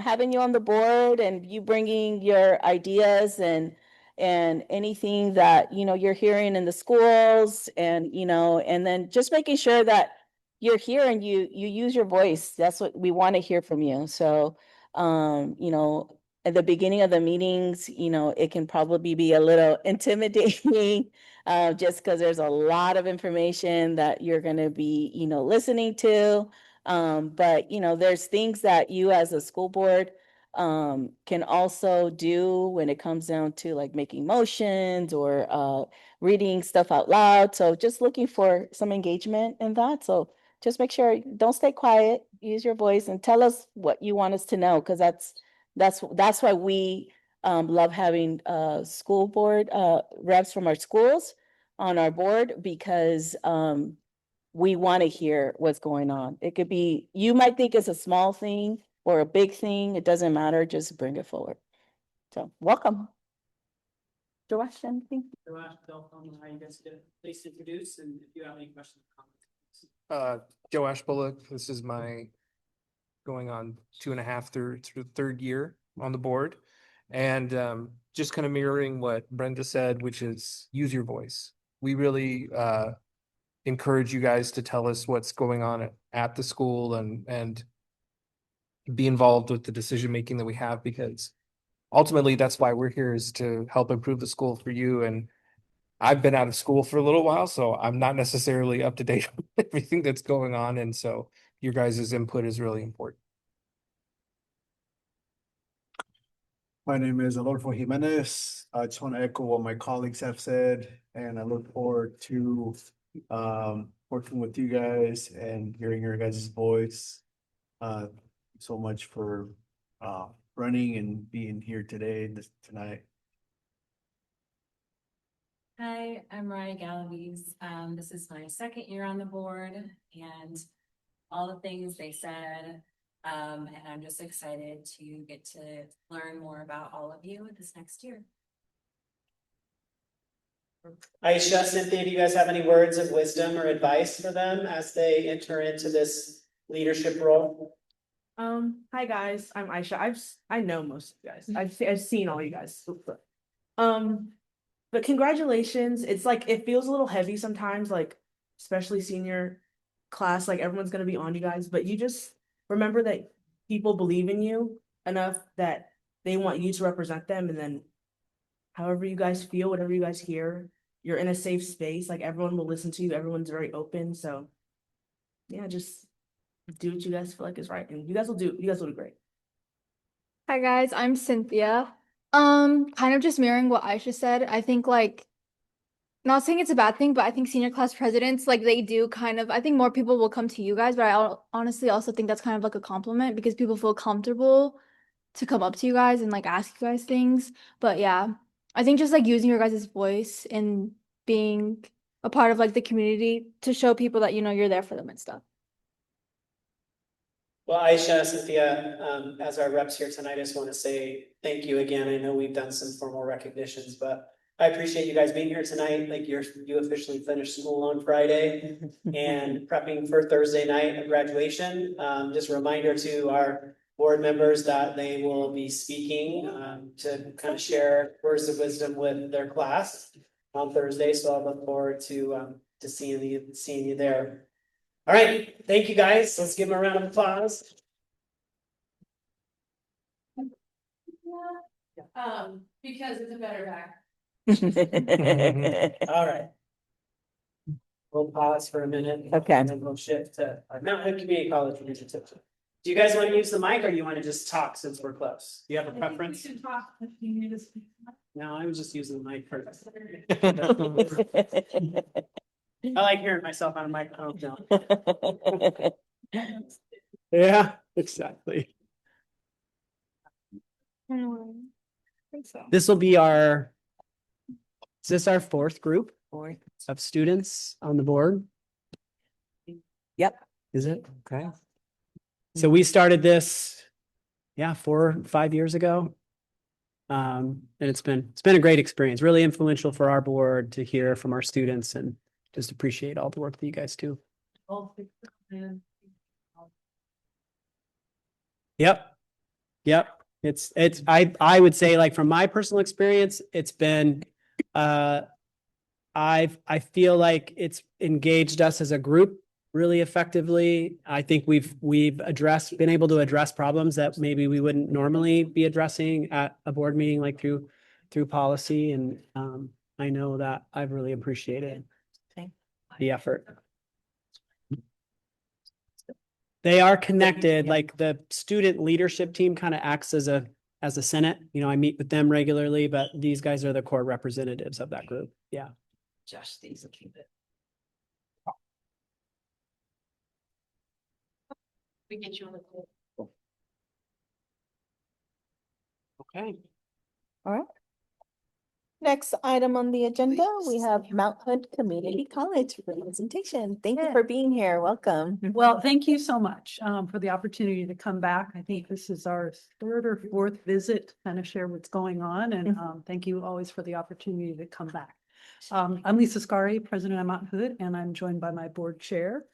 having you on the board and you bringing your ideas and anything that, you're hearing in the schools and, and then just making sure that you're here and you use your voice. That's what we want to hear from you. So, at the beginning of the meetings, it can probably be a little intimidating, just because there's a lot of information that you're going to be, listening to. But, there's things that you as a school board can also do when it comes down to like making motions or reading stuff out loud. So just looking for some engagement in that. So just make sure, don't stay quiet, use your voice and tell us what you want us to know, because that's why we love having school board reps from our schools on our board, because we want to hear what's going on. It could be, you might think it's a small thing or a big thing, it doesn't matter, just bring it forward. So welcome. Josh, anything? Josh, Bill, how you guys did. Please introduce, and if you have any questions or comments. Joash Bullock, this is my going on 2.5 through third year on the board. And just kind of mirroring what Brenda said, which is use your voice. We really encourage you guys to tell us what's going on at the school and be involved with the decision making that we have, because ultimately that's why we're here, is to help improve the school for you. And I've been out of school for a little while, so I'm not necessarily up to date on everything that's going on. And so your guys' input is really important. My name is Adolfo Jimenez. I just want to echo what my colleagues have said, and I look forward to working with you guys and hearing your guys' voice. So much for running and being here tonight. Hi, I'm Mariah Galaviz. This is my second year on the board, and all the things they said, and I'm just excited to get to learn more about all of you this next year. Aisha, Cynthia, do you guys have any words of wisdom or advice for them as they enter into this leadership role? Hi guys, I'm Aisha. I know most of you guys. I've seen all you guys. but congratulations. It's like, it feels a little heavy sometimes, like, especially senior class, like everyone's gonna be on you guys, but you just remember that people believe in you enough that they want you to represent them, and then however you guys feel, whatever you guys hear, you're in a safe space, like everyone will listen to you, everyone's very open, so yeah, just do what you guys feel like is right, and you guys will do great. Hi guys, I'm Cynthia. Kind of just mirroring what Aisha said. I think like not saying it's a bad thing, but I think senior class presidents like they do kind of I think more people will come to you guys, but honestly also think that's kind of like a compliment because people feel comfortable to come up to you guys and like ask you guys things. But yeah, I think just like using your guys' voice and being a part of like the community to show people that you know you're there for them and stuff. Well, Aisha, Cynthia, as our reps here tonight, I just want to say thank you again. I know we've done some formal recognitions, but I appreciate you guys being here tonight. Like you officially finished school on Friday and prepping for Thursday night of graduation. Just a reminder to our board members that they will be speaking to kind of share words of wisdom with their class on Thursday. So I look forward to seeing you there. All right, thank you guys. Let's give them a round of applause. Because it's a better back. All right. We'll pause for a minute. Okay. And then we'll shift to Mount Hood Community College. Do you guys want to use the mic or you want to just talk since we're close? Do you have a preference? No, I was just using the mic first. I like hearing myself on a microphone now. Yeah, exactly. This will be is this our fourth group of students on the board? Yep. Is it? Okay. So we started this, 4 or 5 years ago. And it's been a great experience, really influential for our board to hear from our students and just appreciate all the work that you guys do. Yep. I would say like from my personal experience, it's been, I feel like it's engaged us as a group really effectively. I think we've been able to address problems that maybe we wouldn't normally be addressing at a board meeting, like through policy. And, I know that I've really appreciated the effort. They are connected, like the student leadership team kind of acts as a senate. I meet with them regularly, but these guys are the core representatives of that group. Yeah. Just these a little bit. We get you on the call. Okay. All right. Next item on the agenda, we have Mount Hood Community College representation. Thank you for being here. Welcome. Well, thank you so much for the opportunity to come back. I think this is our third or fourth visit to kind of share what's going on. And thank you always for the opportunity to come back. I'm Lisa Scari, president of Mount Hood, and I'm joined by my board chair.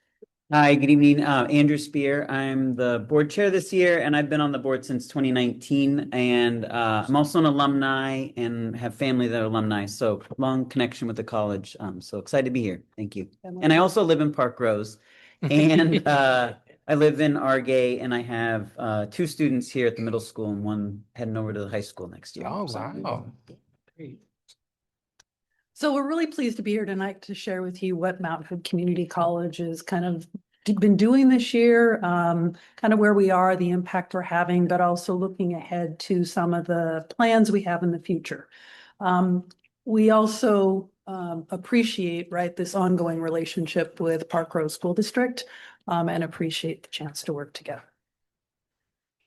Hi, good evening. Andrew Spear. I'm the board chair this year, and I've been on the board since 2019. And I'm also an alumni and have family that are alumni. So long connection with the college. So excited to be here. Thank you. And I also live in Park Rose. And I live in Argay, and I have 2 students here at the middle school and 1 heading over to the high school next year. Oh, wow. Great. So we're really pleased to be here tonight to share with you what Mount Hood Community College is kind of been doing this year, kind of where we are, the impact we're having, but also looking ahead to some of the plans we have in the future. We also appreciate, this ongoing relationship with Park Rose School District and appreciate the chance to work together.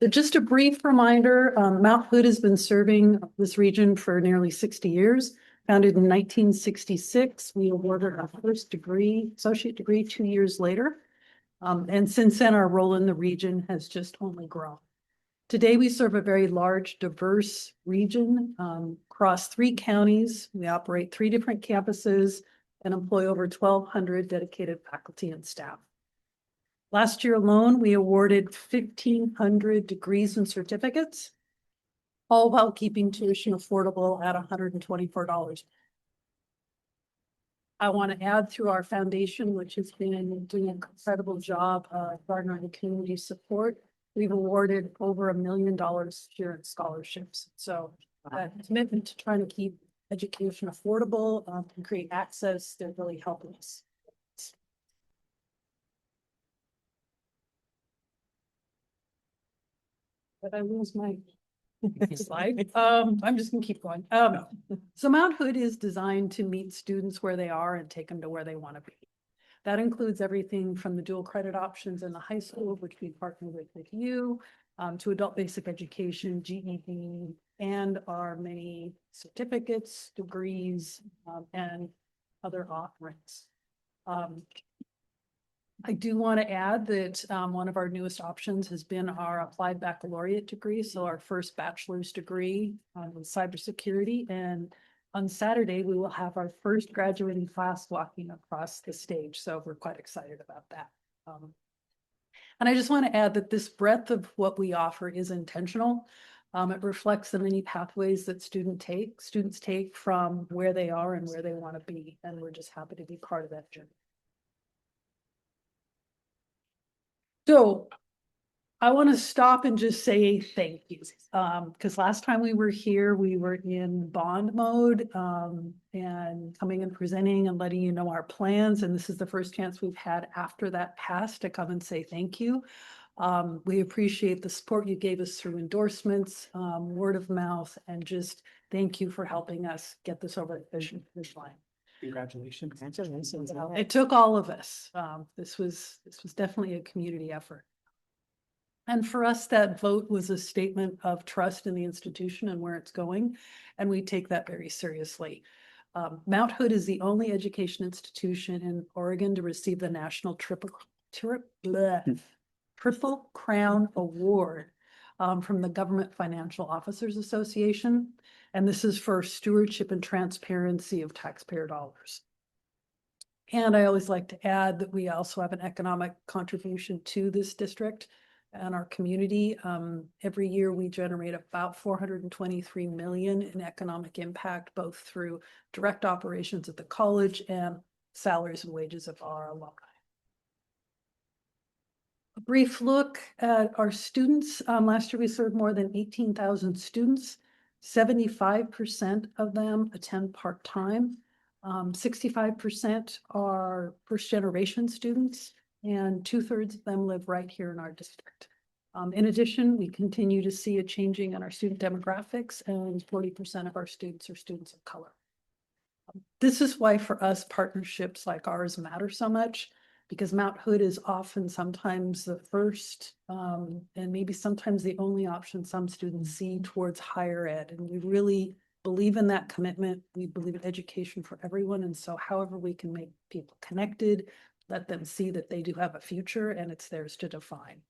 So just a brief reminder, Mount Hood has been serving this region for nearly 60 years. Founded in 1966, we awarded our first associate degree 2 years later. And since then, our role in the region has just only grown. Today, we serve a very large, diverse region across 3 counties. We operate 3 different campuses and employ over 1,200 dedicated faculty and staff. Last year alone, we awarded 1,500 degrees and certificates, all while keeping tuition affordable at $124 I want to add through our foundation, which has been doing an incredible job garnering the community support. We've awarded over $1 million here in scholarships. So commitment to trying to keep education affordable and create access, they're really helping us. But I lose my slide. I'm just gonna keep going. So Mount Hood is designed to meet students where they are and take them to where they want to be. That includes everything from the dual credit options in the high school, which we partner with you, to adult basic education, GED, and our many certificates, degrees, and other offerings. I do want to add that one of our newest options has been our applied baccalaureate degree. So our first bachelor's degree in cybersecurity. And on Saturday, we will have our first graduating class walking across the stage. So we're quite excited about that. And I just want to add that this breadth of what we offer is intentional. It reflects the many pathways that students take from where they are and where they want to be. And we're just happy to be part of that journey. So I want to stop and just say thank you. Because last time we were here, we were in bond mode and coming and presenting and letting you know our plans. And this is the first chance we've had after that passed to come and say thank you. We appreciate the support you gave us through endorsements, word of mouth, and just thank you for helping us get this over the finish line. Congratulations. It took all of us. This was definitely a community effort. And for us, that vote was a statement of trust in the institution and where it's going. And we take that very seriously. Mount Hood is the only education institution in Oregon to receive the National Triple Crown Award from the Government Financial Officers Association. And this is for stewardship and transparency of taxpayer dollars. And I always like to add that we also have an economic contribution to this district and our community. Every year we generate about 423 million in economic impact, both through direct operations at the college and salaries and wages of our alumni. A brief look at our students. Last year we served more than 18,000 students. 75% of them attend part-time. 65% are first-generation students, and 2/3 of them live right here in our district. In addition, we continue to see a changing in our student demographics, and 40% of our students are students of color. This is why for us, partnerships like ours matter so much, because Mount Hood is often sometimes the first and maybe sometimes the only option some students see towards higher ed. And we really believe in that commitment. We believe in education for everyone. And so however we can make people connected, let them see that they do have a future and it's theirs to define.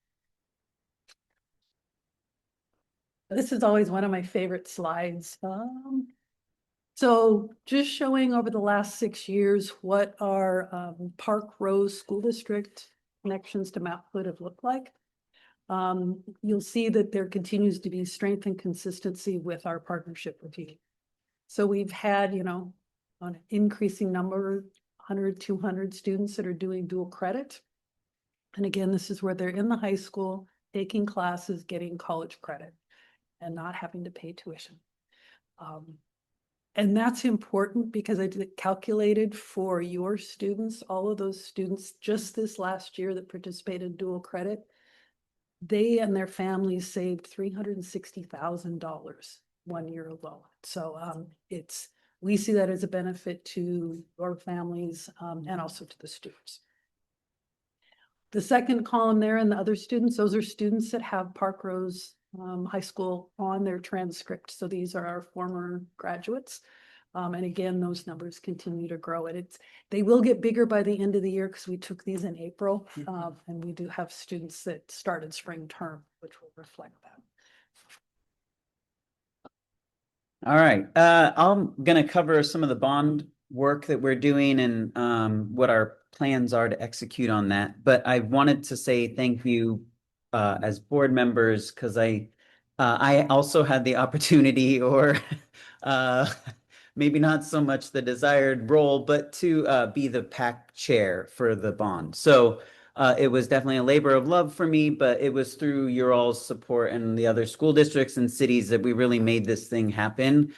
This is always one of my favorite slides. So just showing over the last 6 years what our Park Rose School District connections to Mount Hood have looked like. You'll see that there continues to be strength and consistency with our partnership with you. So we've had, an increasing number, 100, 200 students that are doing dual credit. And again, this is where they're in the high school, taking classes, getting college credit, and not having to pay tuition. And that's important because I did calculated for your students, all of those students just this last year that participated in dual credit, they and their families saved $360,000 1 year alone. So we see that as a benefit to our families and also to the students. The second column there and the other students, those are students that have Park Rose High School on their transcript. So these are our former graduates. And again, those numbers continue to grow. And they will get bigger by the end of the year because we took these in April. And we do have students that started spring term, which will reflect that. All right. I'm going to cover some of the bond work that we're doing and what our plans are to execute on that. But I wanted to say thank you as board members, because I also had the opportunity or maybe not so much the desired role, but to be the PAC chair for the bond. So it was definitely a labor of love for me, but it was through your all's support and the other school districts and cities that we really made this thing happen,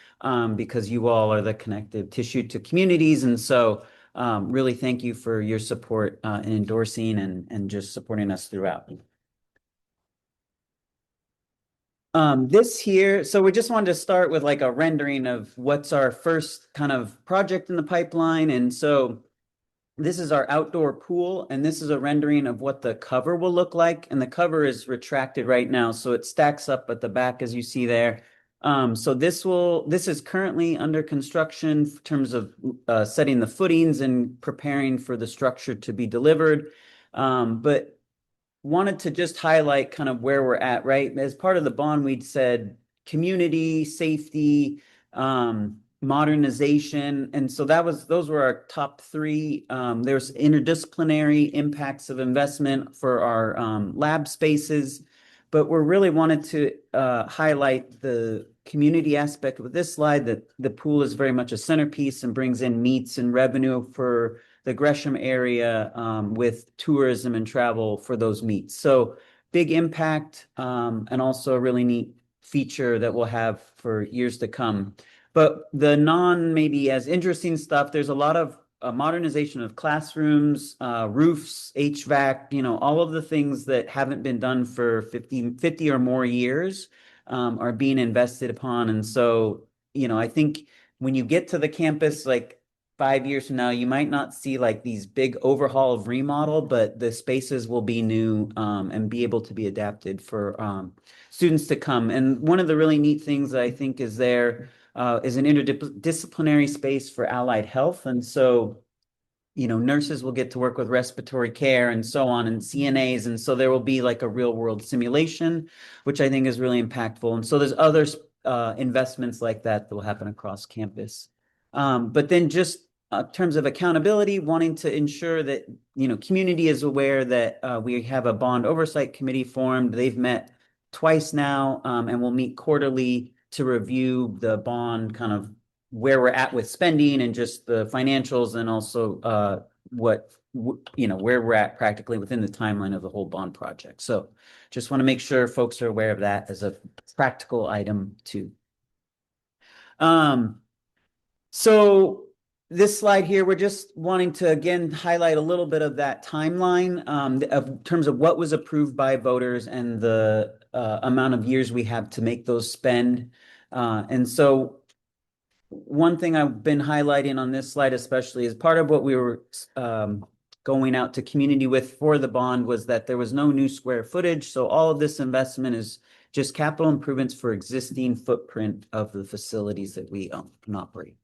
because you all are the connective tissue to communities. And so really thank you for your support in endorsing and just supporting us throughout. This here, so we just wanted to start with like a rendering of what's our first kind of project in the pipeline. And so this is our outdoor pool, and this is a rendering of what the cover will look like. And the cover is retracted right now, so it stacks up at the back as you see there. So this is currently under construction in terms of setting the footings and preparing for the structure to be delivered. But wanted to just highlight kind of where we're at, right? As part of the bond, we'd said community, safety, modernization. And so those were our top three. There's interdisciplinary impacts of investment for our lab spaces, but we really wanted to highlight the community aspect with this slide, that the pool is very much a centerpiece and brings in meets and revenue for the Gresham area with tourism and travel for those meets. So big impact and also a really neat feature that we'll have for years to come. But the maybe as interesting stuff, there's a lot of modernization of classrooms, roofs, HVAC, all of the things that haven't been done for 50 or more years are being invested upon. And so, I think when you get to the campus, like 5 years from now, you might not see like these big overhaul of remodel, but the spaces will be new and be able to be adapted for students to come. And one of the really neat things that I think is there is an interdisciplinary space for allied health. And so, nurses will get to work with respiratory care and so on, and CNAs. And so there will be like a real world simulation, which I think is really impactful. And so there's other investments like that will happen across campus. But then just in terms of accountability, wanting to ensure that, community is aware that we have a bond oversight committee formed. They've met twice now and will meet quarterly to review the bond, kind of where we're at with spending and just the financials, and also where we're at practically within the timeline of the whole bond project. So just want to make sure folks are aware of that as a practical item too. So this slide here, we're just wanting to again highlight a little bit of that timeline in terms of what was approved by voters and the amount of years we have to make those spend. And so one thing I've been highlighting on this slide especially is part of what we were going out to community with for the bond was that there was no new square footage. So all of this investment is just capital improvements for existing footprint of the facilities that we own and operate.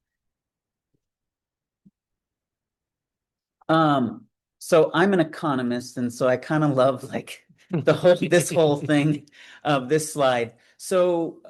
So I'm an economist, and so I kind of love like this whole thing of this slide. So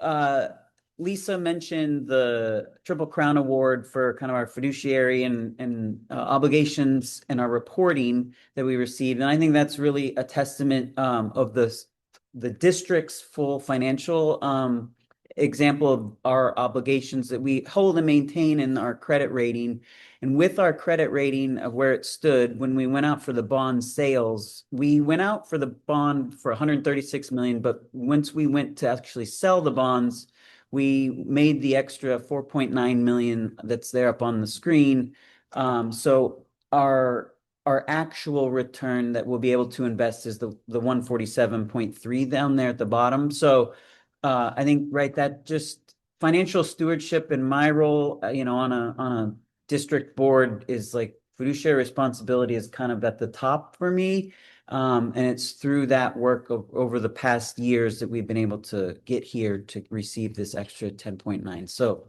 Lisa mentioned the Triple Crown Award for kind of our fiduciary and obligations and our reporting that we received. And I think that's really a testament of the district's full financial example of our obligations that we hold and maintain in our credit rating. And with our credit rating of where it stood, when we went out for the bond sales, we went out for the bond for 136 million, but once we went to actually sell the bonds, we made the extra 4.9 million that's there up on the screen. So our actual return that we'll be able to invest is the 147.3 down there at the bottom. So I think, right, that just financial stewardship in my role, on a district board is like fiduciary responsibility is kind of at the top for me. And it's through that work over the past years that we've been able to get here to receive this extra 10.9. So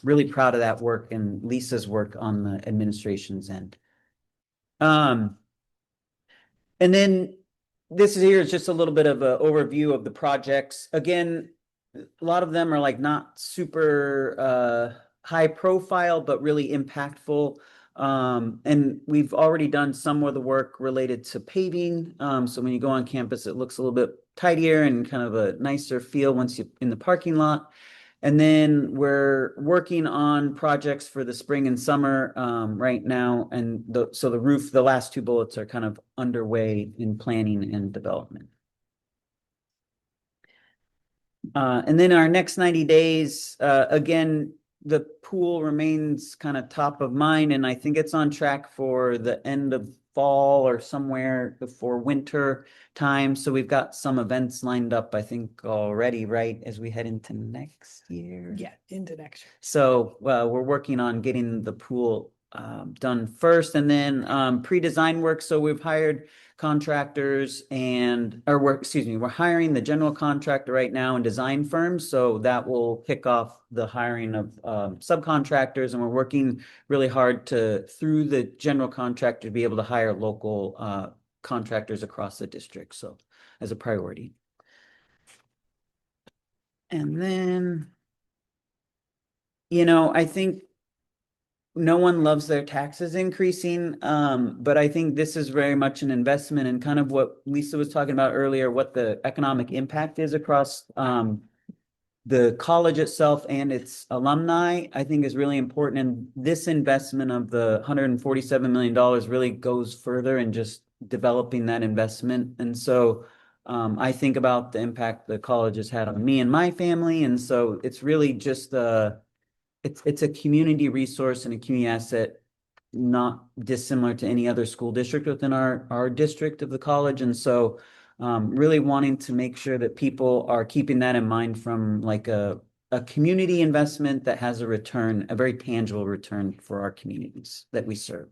really proud of that work and Lisa's work on the administration's end. And then this here is just a little bit of an overview of the projects. Again, a lot of them are like not super high profile, but really impactful. And we've already done some of the work related to paving. So when you go on campus, it looks a little bit tidier and kind of a nicer feel once you're in the parking lot. And then we're working on projects for the spring and summer right now. And so the roof, the last two bullets are kind of underway in planning and development. And then our next 90 days, again, the pool remains kind of top of mind, and I think it's on track for the end of fall or somewhere before winter time. So we've got some events lined up, I think, already, right, as we head into next year. Yeah, into next year. So we're working on getting the pool done first, and then pre-design work. So we've hired contractors we're hiring the general contractor right now and design firms. So that will kick off the hiring of subcontractors, and we're working really hard through the general contractor to be able to hire local contractors across the district. So as a priority. And then, I think no one loves their taxes increasing, but I think this is very much an investment in kind of what Lisa was talking about earlier, what the economic impact is across the college itself and its alumni, I think is really important. And this investment of the $147 million really goes further in just developing that investment. And so I think about the impact the college has had on me and my family. And so it's really just it's a community resource and a community asset, not dissimilar to any other school district within our district of the college. And so really wanting to make sure that people are keeping that in mind from like a community investment that has a return, a very tangible return for our communities that we serve.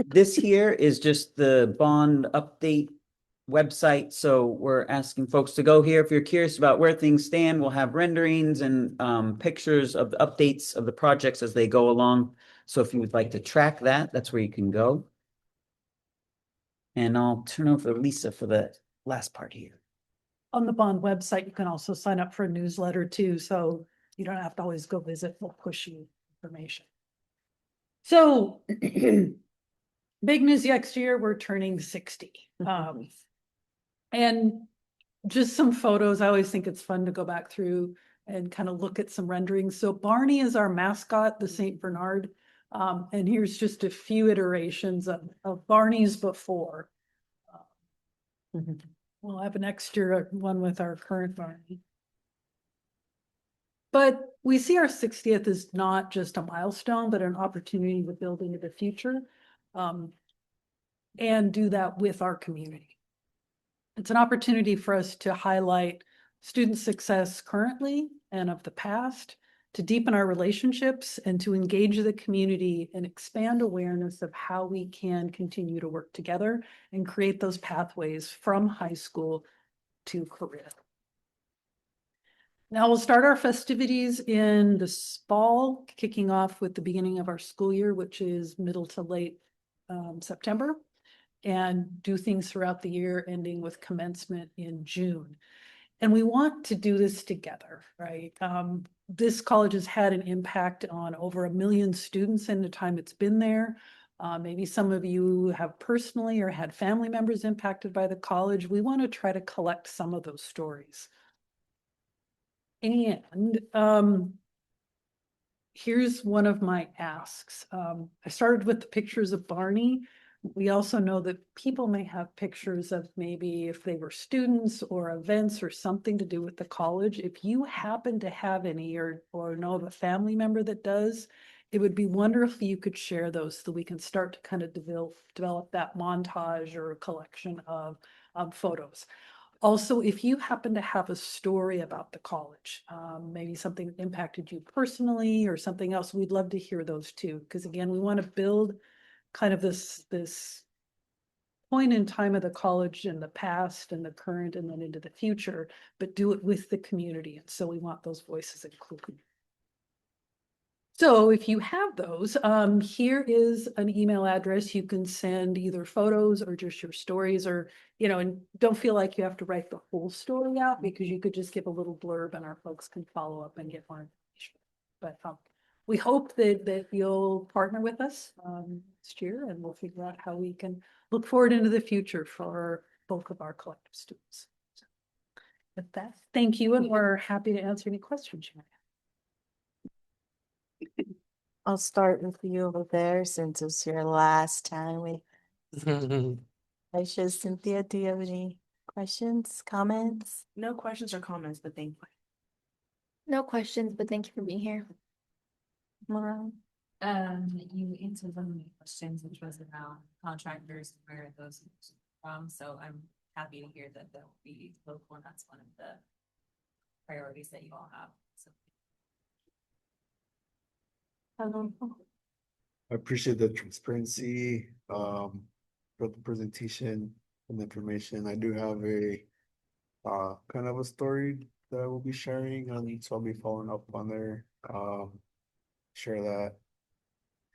This here is just the bond update website. So we're asking folks to go here. If you're curious about where things stand, we'll have renderings and pictures of the updates of the projects as they go along. So if you would like to track that, that's where you can go. And I'll turn over to Lisa for the last part here. On the bond website, you can also sign up for a newsletter too, so you don't have to always go visit. We'll push you information. So big news next year, we're turning 60. And just some photos. I always think it's fun to go back through and kind of look at some renderings. So Barney is our mascot, the St. Bernard. And here's just a few iterations of Barney's before. We'll have an extra one with our current Barney. But we see our 60th as not just a milestone, but an opportunity to build into the future and do that with our community. It's an opportunity for us to highlight student success currently and of the past, to deepen our relationships and to engage the community and expand awareness of how we can continue to work together and create those pathways from high school to career. Now we'll start our festivities in the fall, kicking off with the beginning of our school year, which is middle to late September, and do things throughout the year, ending with commencement in June. And we want to do this together, right? This college has had an impact on over 1 million students in the time it's been there. Maybe some of you have personally or had family members impacted by the college. We want to try to collect some of those stories. And here's one of my asks. I started with the pictures of Barney. We also know that people may have pictures of maybe if they were students or events or something to do with the college. If you happen to have any or know of a family member that does, it would be wonderful if you could share those so we can start to kind of develop that montage or a collection of photos. Also, if you happen to have a story about the college, maybe something that impacted you personally or something else, we'd love to hear those too. Because again, we want to build kind of this point in time of the college in the past and the current and then into the future, but do it with the community. And so we want those voices included. So if you have those, here is an email address. You can send either photos or just your stories, or, and don't feel like you have to write the whole story out, because you could just give a little blurb and our folks can follow up and get more information. But we hope that you'll partner with us next year, and we'll figure out how we can look forward into the future for both of our collective students. With that, thank you, and we're happy to answer any questions you might have. I'll start with you over there since it's your last time with Aisha, Cynthia. Do you have any questions, comments? No questions or comments, but thank you. No questions, but thank you for being here. Maron? You answered one of my questions, which was around contractors and where those from, so I'm happy to hear that they'll be local, and that's one of the priorities that you all have, so. I appreciate the transparency, for the presentation and the information. I do have a kind of a story that I will be sharing, so I'll be following up on there, share that.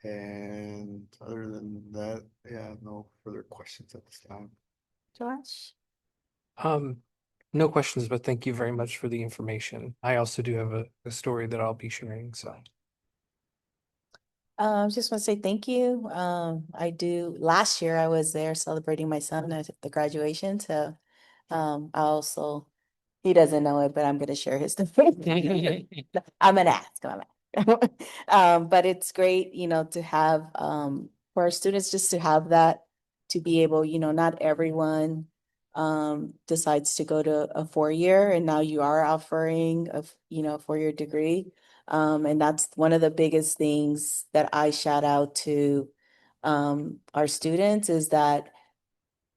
And other than that, yeah, no further questions at this time. Josh? No questions, but thank you very much for the information. I also do have a story that I'll be sharing, so. Just want to say thank you. Last year I was there celebrating my son at the graduation, so I also, he doesn't know it, but I'm gonna share his story. I'm gonna ask him. But it's great, to have, for our students, just to have that, to be able, not everyone decides to go to a 4-year, and now you are offering a 4-year degree. And that's one of the biggest things that I shout out to our students, is that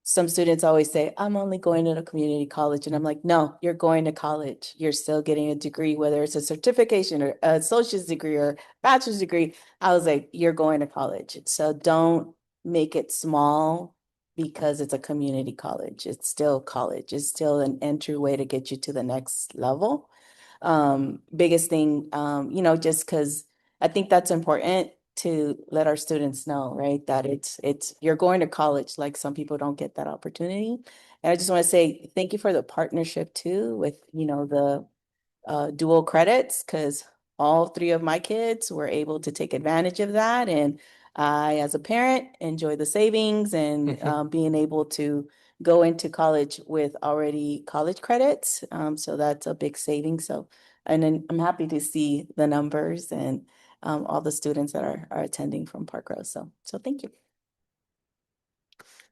some students always say, I'm only going to a community college. And I'm like, no, you're going to college. You're still getting a degree, whether it's a certification or a associate's degree or bachelor's degree. I was like, you're going to college. So don't make it small because it's a community college. It's still college. It's still an entryway to get you to the next level. Biggest thing, just because I think that's important to let our students know, right? That it's you're going to college, like some people don't get that opportunity. And I just want to say thank you for the partnership too with, the dual credits, because all 3 of my kids were able to take advantage of that. And I, as a parent, enjoy the savings and being able to go into college with already college credits. So that's a big saving. So, and then I'm happy to see the numbers and all the students that are attending from Park Rose. So thank you.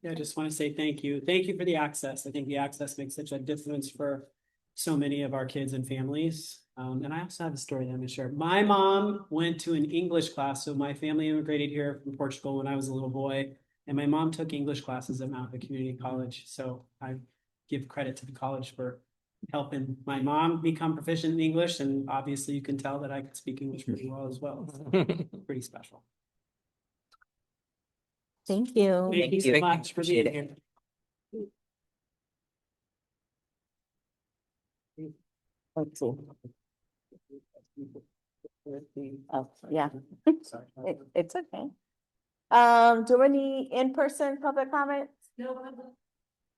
Yeah, I just want to say thank you. Thank you for the access. I think the access makes such a difference for so many of our kids and families. And I also have a story that I'm going to share. My mom went to an English class. So my family immigrated here from Portugal when I was a little boy. And my mom took English classes at Mount Hood Community College. So I give credit to the college for helping my mom become proficient in English. And obviously you can tell that I could speak English pretty well as well. So pretty special. Thank you. Thank you so much for being here. Let's see. Oh, yeah. It's okay. Do we need in-person public comments? No.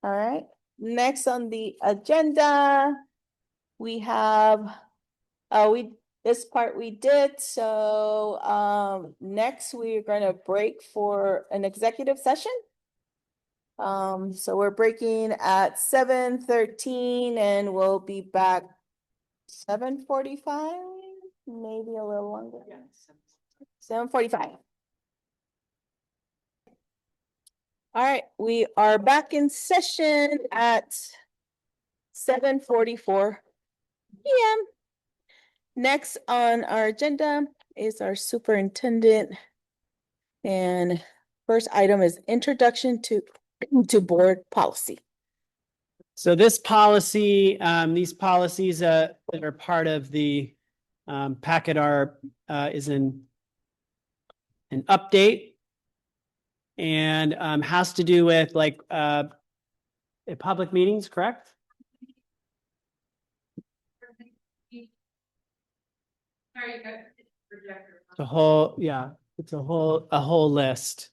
All right, next on the agenda, we have, this part we did, so, next we're gonna break for an executive session. So we're breaking at 7:13 and we'll be back 7:45, maybe a little longer. 7:45. All right, we are back in session at 7:44 p.m. Next on our agenda is our superintendent. And first item is introduction to board policy. So this policy, these policies that are part of the packet is an update and has to do with public meetings, correct? It's a whole list.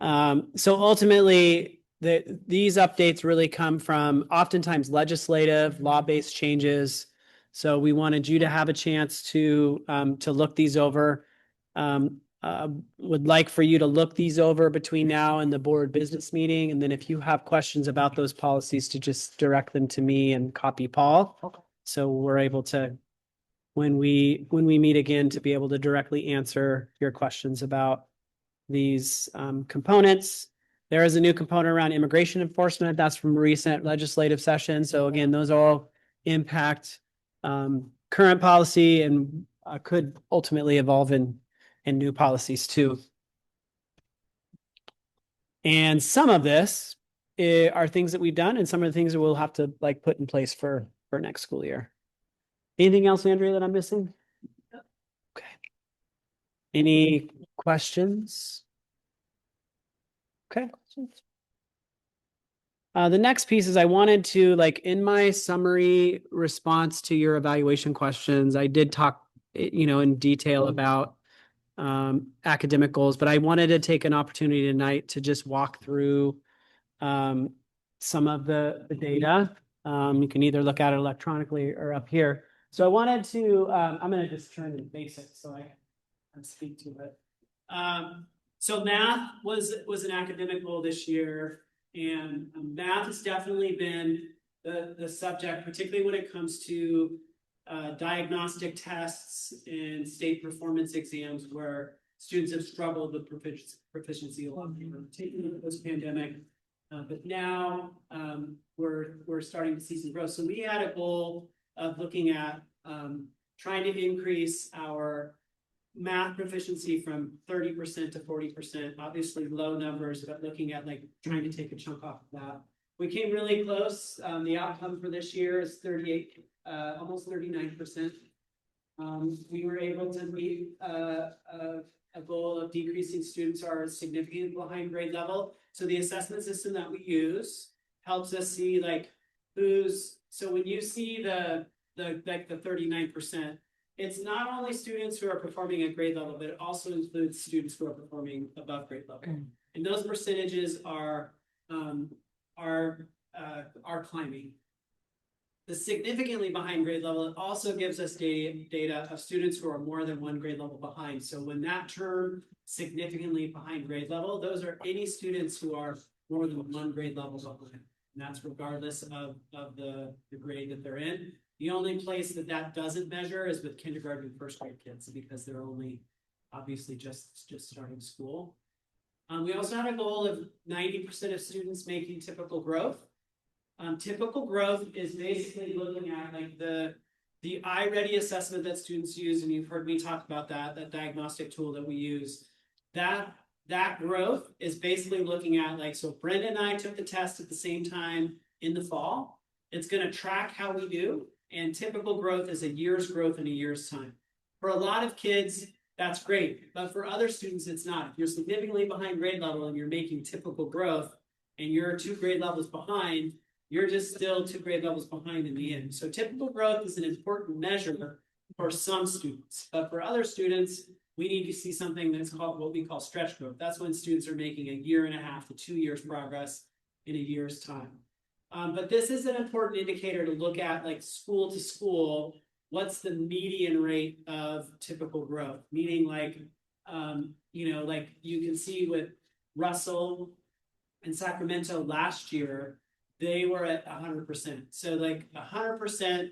So ultimately, these updates really come from oftentimes legislative, law-based changes. So we wanted you to have a chance to look these over. would like for you to look these over between now and the board business meeting. And then if you have questions about those policies, to just direct them to me and copy Paul. So we're able to, when we meet again, to be able to directly answer your questions about these components. There is a new component around immigration enforcement. That's from recent legislative session. So again, those all impact current policy and could ultimately evolve in new policies too. And some of this are things that we've done, and some of the things that we'll have to like put in place for next school year. Anything else, Andrea, that I'm missing? Okay. Any questions? Okay. The next piece is I wanted to, like, in my summary response to your evaluation questions, I did talk, in detail about academic goals, but I wanted to take an opportunity tonight to just walk through some of the data. You can either look at it electronically or up here. So I wanted to, I'm going to just turn to basics so I can speak to it. So math was an academic goal this year, and math has definitely been the subject, particularly when it comes to diagnostic tests and state performance exams where students have struggled with proficiency a lot, particularly post-pandemic. But now we're starting to see some growth. So we had a goal of looking at trying to increase our math proficiency from 30% to 40%, obviously low numbers, but looking at like trying to take a chunk off of that. We came really close. The outcome for this year is 38, almost 39%. We were able to meet a goal of decreasing students who are significantly behind grade level. So the assessment system that we use helps us see like so when you see the 39%, it's not only students who are performing at grade level, but it also includes students who are performing above grade level. And those percentages are climbing. The significantly behind grade level, it also gives us data of students who are more than one grade level behind. So when that term significantly behind grade level, those are any students who are more than one grade level behind. And that's regardless of the grade that they're in. The only place that doesn't measure is with kindergarten and first grade kids, because they're only obviously just starting school. We also had a goal of 90% of students making typical growth. Typical growth is basically looking at like the iReady assessment that students use, and you've heard me talk about that diagnostic tool that we use. That growth is basically looking at like, so Brenda and I took the test at the same time in the fall. It's going to track how we do. And typical growth is a year's growth in a year's time. For a lot of kids, that's great. But for other students, it's not. If you're significantly behind grade level and you're making typical growth and you're 2 grade levels behind, you're just still 2 grade levels behind in the end. So typical growth is an important measure for some students. But for other students, we need to see something that's called what we call stretch growth. That's when students are making 1.5 to 2 years progress in a year's time. But this is an important indicator to look at, like school to school, what's the median rate of typical growth? Meaning like, like you can see with Russell and Sacramento last year, they were at 100%. So like 100%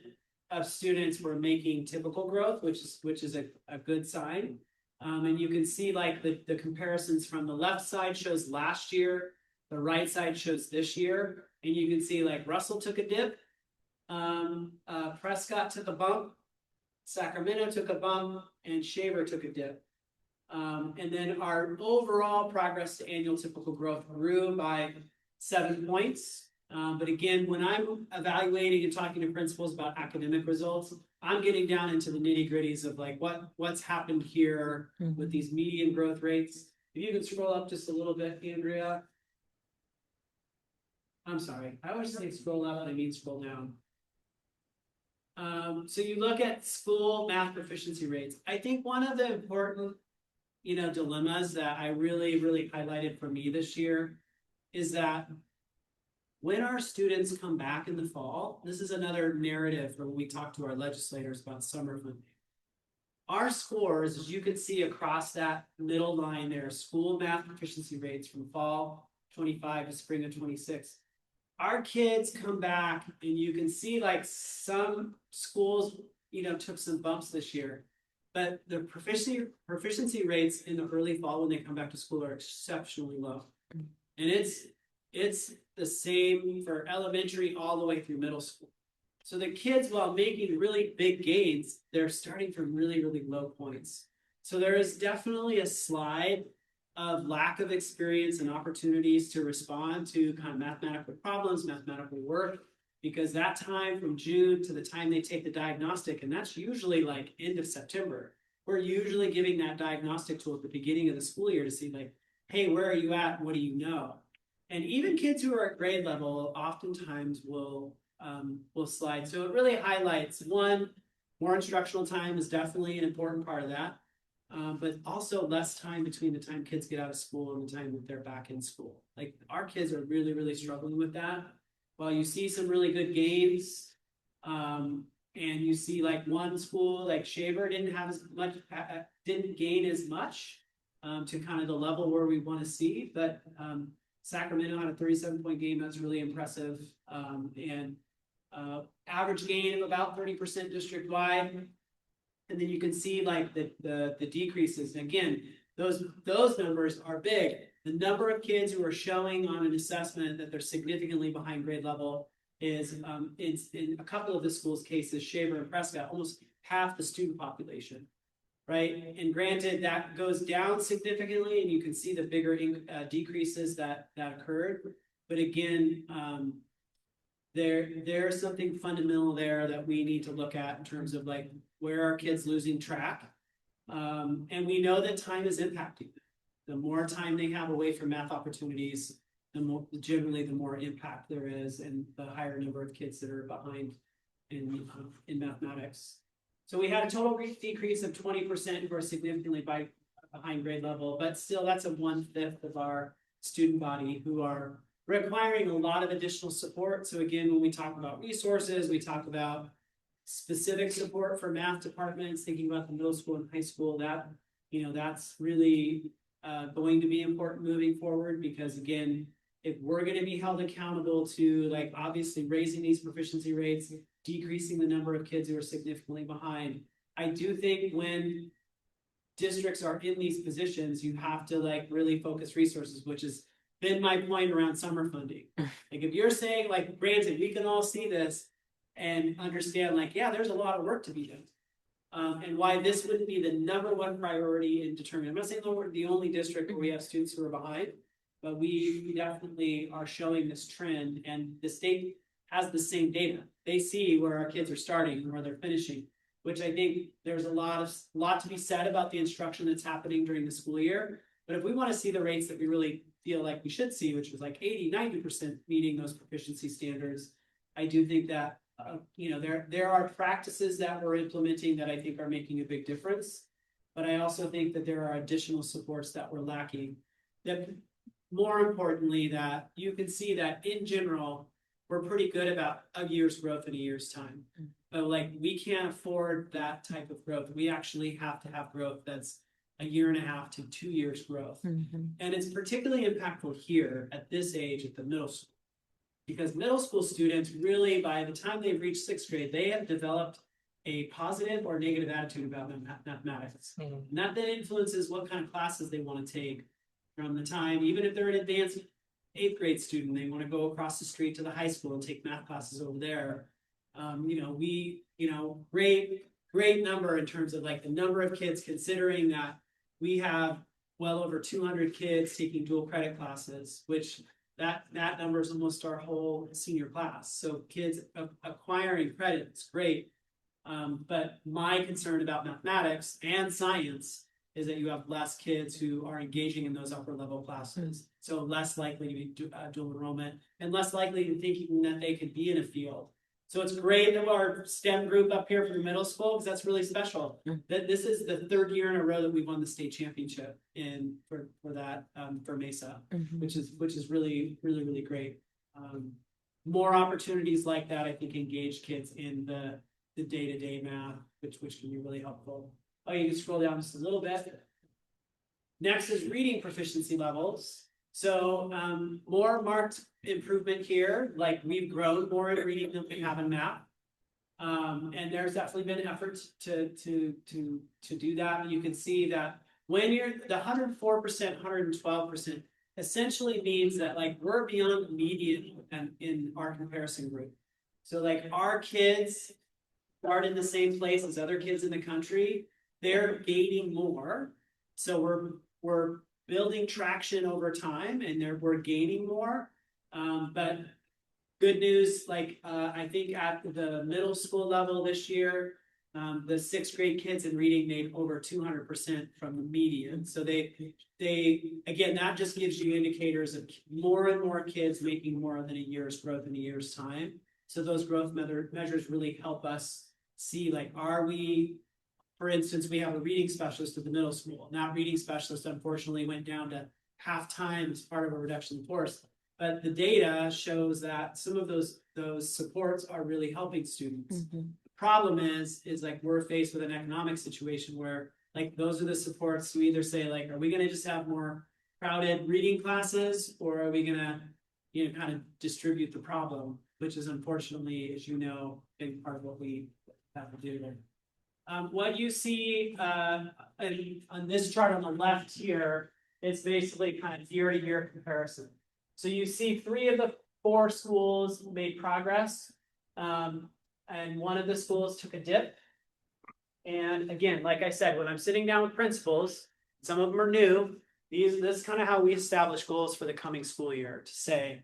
of students were making typical growth, which is a good sign. And you can see like the comparisons from the left side shows last year, the right side shows this year. And you can see like Russell took a dip, Prescott took a bump, Sacramento took a bump, and Shaver took a dip. And then our overall progress to annual typical growth grew by 7 points. But again, when I'm evaluating and talking to principals about academic results, I'm getting down into the nitty gritties of like what's happened here with these median growth rates. If you can scroll up just a little bit, Andrea. I'm sorry, I always say scroll up, I mean scroll down. So you look at school math proficiency rates. I think one of the important, dilemmas that I really highlighted for me this year is that when our students come back in the fall, this is another narrative when we talk to our legislators about summer funding. our scores, as you can see across that middle line there, school math proficiency rates from fall 25 to spring of 26. Our kids come back and you can see like some schools, took some bumps this year, but the proficiency rates in the early fall when they come back to school are exceptionally low. And it's the same for elementary all the way through middle school. So the kids, while making really big gains, they're starting from really, really low points. So there is definitely a slide of lack of experience and opportunities to respond to kind of mathematical problems, mathematical work, because that time from June to the time they take the diagnostic, and that's usually like end of September, we're usually giving that diagnostic tool at the beginning of the school year to see like, hey, where are you at? What do you know? And even kids who are at grade level oftentimes will slide. So it really highlights, one, more instructional time is definitely an important part of that. But also less time between the time kids get out of school and the time that they're back in school. Like our kids are really, really struggling with that. While you see some really good gains, and you see like one school like Shaver didn't have as much, didn't gain as much to kind of the level where we want to see, but Sacramento had a 37-point game. That's really impressive. And average gain of about 30% district-wide. And then you can see like the decreases. And again, those numbers are big. The number of kids who are showing on an assessment that they're significantly behind grade level is it's in a couple of the schools' cases, Shaver and Prescott, almost half the student population, right? And granted, that goes down significantly, and you can see the bigger decreases that occurred. But again, there's something fundamental there that we need to look at in terms of like where are kids losing track, and we know that time is impacting them. The more time they have away from math opportunities, the more impact there is, and the higher number of kids that are behind in mathematics. So we had a total decrease of 20% who are significantly behind grade level, but still that's a 1/5 of our student body who are requiring a lot of additional support. So again, when we talk about resources, we talk about specific support for math departments, thinking about the middle school and high school, that, that's really going to be important moving forward, because again, if we're going to be held accountable to like obviously raising these proficiency rates, decreasing the number of kids who are significantly behind, I do think when districts are in these positions, you have to like really focus resources, which has been my point around summer funding. Like if you're saying like, granted, we can all see this and understand like, yeah, there's a lot of work to be done. And why this wouldn't be the #1 priority in determining. I'm not saying that we're the only district where we have students who are behind, but we definitely are showing this trend, and the state has the same data. They see where our kids are starting and where they're finishing, which I think there's a lot to be said about the instruction that's happening during the school year. But if we want to see the rates that we really feel like we should see, which was like 80-90% meeting those proficiency standards, I do think that there are practices that we're implementing that I think are making a big difference. But I also think that there are additional supports that we're lacking. That more importantly, that you can see that in general, we're pretty good about a year's growth in a year's time. But like we can't afford that type of growth. We actually have to have growth that's 1.5 to 2 years growth. And it's particularly impactful here at this age at the middle school. Because middle school students really, by the time they've reached 6th grade, they have developed a positive or negative attitude about mathematics. And that then influences what kind of classes they want to take from the time, even if they're an advanced 8th grade student, they want to go across the street to the high school and take math classes over there. Great number in terms of like the number of kids, considering that we have well over 200 kids taking dual credit classes, which that number is almost our whole senior class. So kids acquiring credit is great. But my concern about mathematics and science is that you have less kids who are engaging in those upper level classes. So less likely to be dual enrollment and less likely to thinking that they could be in a field. So it's great that our STEM group up here for the middle school, because that's really special. That this is the 3rd year in a row that we won the state championship for Mesa, which is really great. More opportunities like that, I think, engage kids in the day-to-day math, which can be really helpful. Oh, you can scroll down just a little bit. Next is reading proficiency levels. So more marked improvement here, like we've grown more in reading than we have in math. And there's definitely been efforts to do that. You can see that when you're the 104%, 112% essentially means that like we're beyond the median in our comparison group. So like our kids start in the same place as other kids in the country, they're gaining more. So we're building traction over time and we're gaining more. But good news, like I think at the middle school level this year, the 6th grade kids in reading made over 200% from the median. So they again, that just gives you indicators of more and more kids making more than a year's growth in a year's time. So those growth measures really help us see, like, are we, for instance, we have a reading specialist at the middle school. That reading specialist unfortunately went down to half time as part of a reduction in force. But the data shows that some of those supports are really helping students. The problem is like we're faced with an economic situation where like those are the supports to either say like, are we going to just have more crowded reading classes, or are we going to, you know, kind of distribute the problem, which is unfortunately, as you know, a big part of what we have to do there. What you see on this chart on the left here is basically kind of year-to-year comparison. So you see 3 of the 4 schools made progress, and 1 of the schools took a dip. And again, like I said, when I'm sitting down with principals, some of them are new. This is kind of how we establish goals for the coming school year, to say,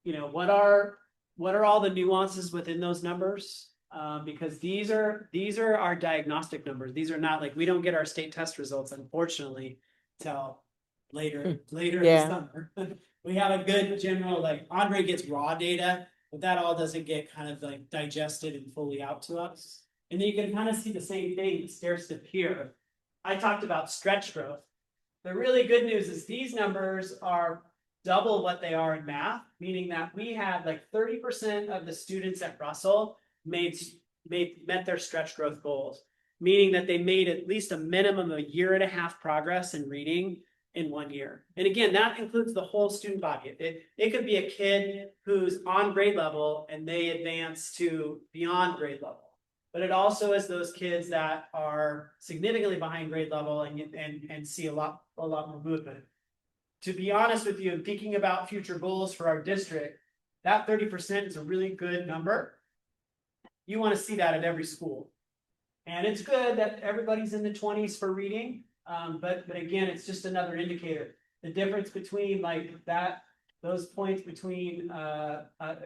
you know, what are all the nuances within those numbers? Because these are our diagnostic numbers. These are not like, we don't get our state test results, unfortunately, till later in the summer. We have a good general, like Andre gets raw data, but that all doesn't get kind of like digested and fully out to us. And then you can kind of see the same thing, stair step here. I talked about stretch growth. The really good news is these numbers are double what they are in math, meaning that we had like 30% of the students at Russell met their stretch growth goals, meaning that they made at least a minimum of 1.5 years progress in reading in 1 year. And again, that includes the whole student body. It could be a kid who's on grade level and they advance to beyond grade level. But it also is those kids that are significantly behind grade level and see a lot more movement. To be honest with you, thinking about future goals for our district, that 30% is a really good number. You want to see that at every school. And it's good that everybody's in the 20s for reading. But again, it's just another indicator. The difference between like those points between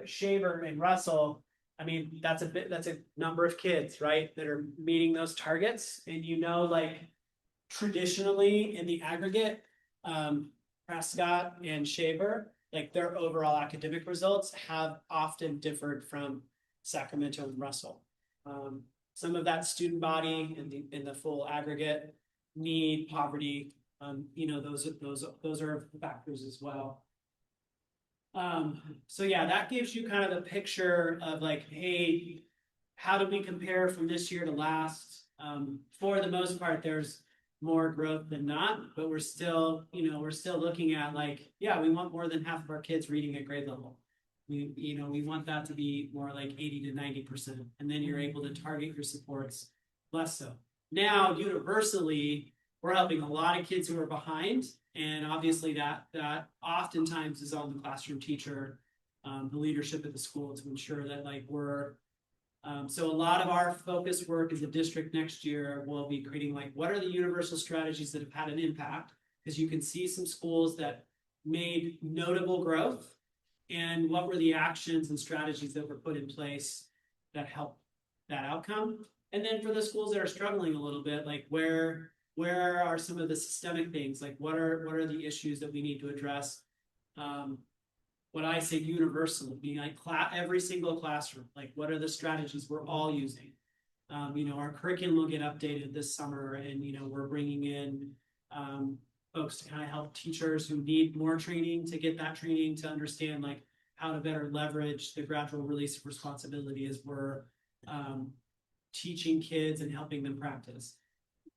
Shaver and Russell, I mean, that's a number of kids, right, that are meeting those targets. And you know, like traditionally in the aggregate, Prescott and Shaver, like their overall academic results have often differed from Sacramento and Russell. Some of that student body in the full aggregate, need, poverty, you know, those are factors as well. So yeah, that gives you kind of a picture of like, hey, how do we compare from this year to last? For the most part, there's more growth than not, but we're still looking at like, yeah, we want more than half of our kids reading at grade level. We want that to be more like 80 to 90%, and then you're able to target your supports less so. Now, universally, we're helping a lot of kids who are behind, and obviously that oftentimes is on the classroom teacher, the leadership at the school to ensure that like we're, so a lot of our focus work as a district next year will be creating like, what are the universal strategies that have had an impact? Because you can see some schools that made notable growth, and what were the actions and strategies that were put in place that helped that outcome. And then for the schools that are struggling a little bit, like where are some of the systemic things? Like what are the issues that we need to address? What I say universal, being like every single classroom, like what are the strategies we're all using? Our curriculum will get updated this summer, and we're bringing in folks to kind of help teachers who need more training to get that training to understand like how to better leverage the gradual release of responsibility as we're teaching kids and helping them practice.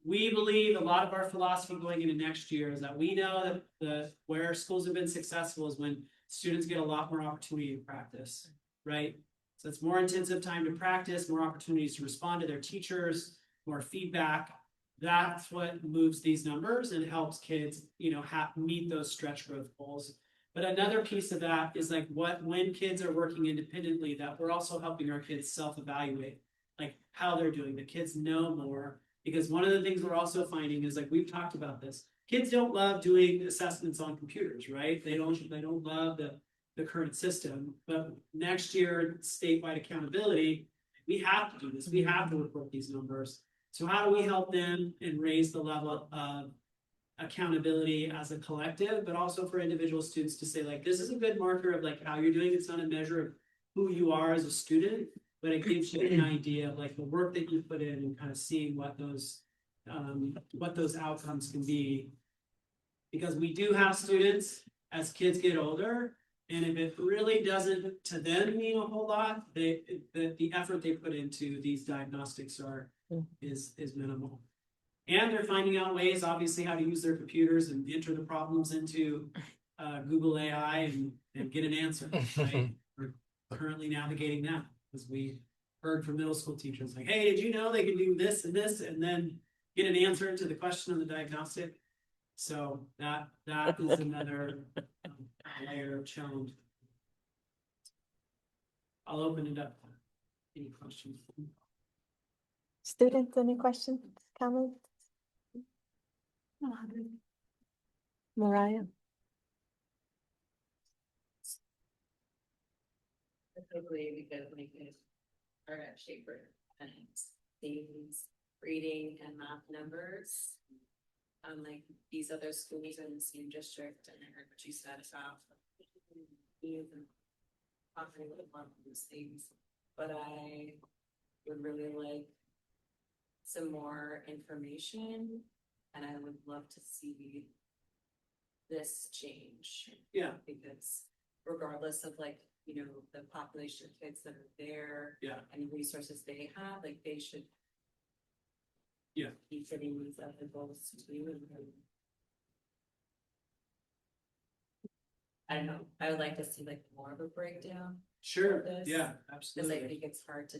we believe a lot of our philosophy going into next year is that we know that where schools have been successful is when students get a lot more opportunity to practice, right? So it's more intensive time to practice, more opportunities to respond to their teachers, more feedback. That's what moves these numbers and helps kids, meet those stretch growth goals. But another piece of that is like when kids are working independently, that we're also helping our kids self-evaluate, like how they're doing. The kids know more, because one of the things we're also finding is, like we've talked about this, kids don't love doing assessments on computers, right? They don't love the current system. But next year, statewide accountability, we have to do this. We have to report these numbers. So how do we help them and raise the level of accountability as a collective, but also for individual students to say, like, this is a good marker of like how you're doing. It's not a measure of who you are as a student, but it gives you an idea of like the work that you put in and kind of seeing what those outcomes can be. Because we do have students as kids get older, and if it really doesn't to them mean a whole lot, the effort they put into these diagnostics is minimal. And they're finding out ways, obviously, how to use their computers and enter the problems into Google AI and get an answer, right? We're currently navigating that, because we heard from middle school teachers like, hey, did you know they can do this and then get an answer to the question on the diagnostic? So that is another layer of challenge. I'll open it up. Any questions? Students, any questions, comments? Mariah? Typically, because my kids are at Shaper and these reading and math numbers. Like these other schools in the same district, and I heard what you said about offering one of those things, but I would really like some more information, and I would love to see this change. Yeah. Because regardless of like, the population of kids that are there. Yeah. And resources they have, like they should. Yeah. Be fitting these other goals too. I don't know, I would like to see like more of a breakdown. Sure, of this, yeah, Because absolutely. I think it's hard to,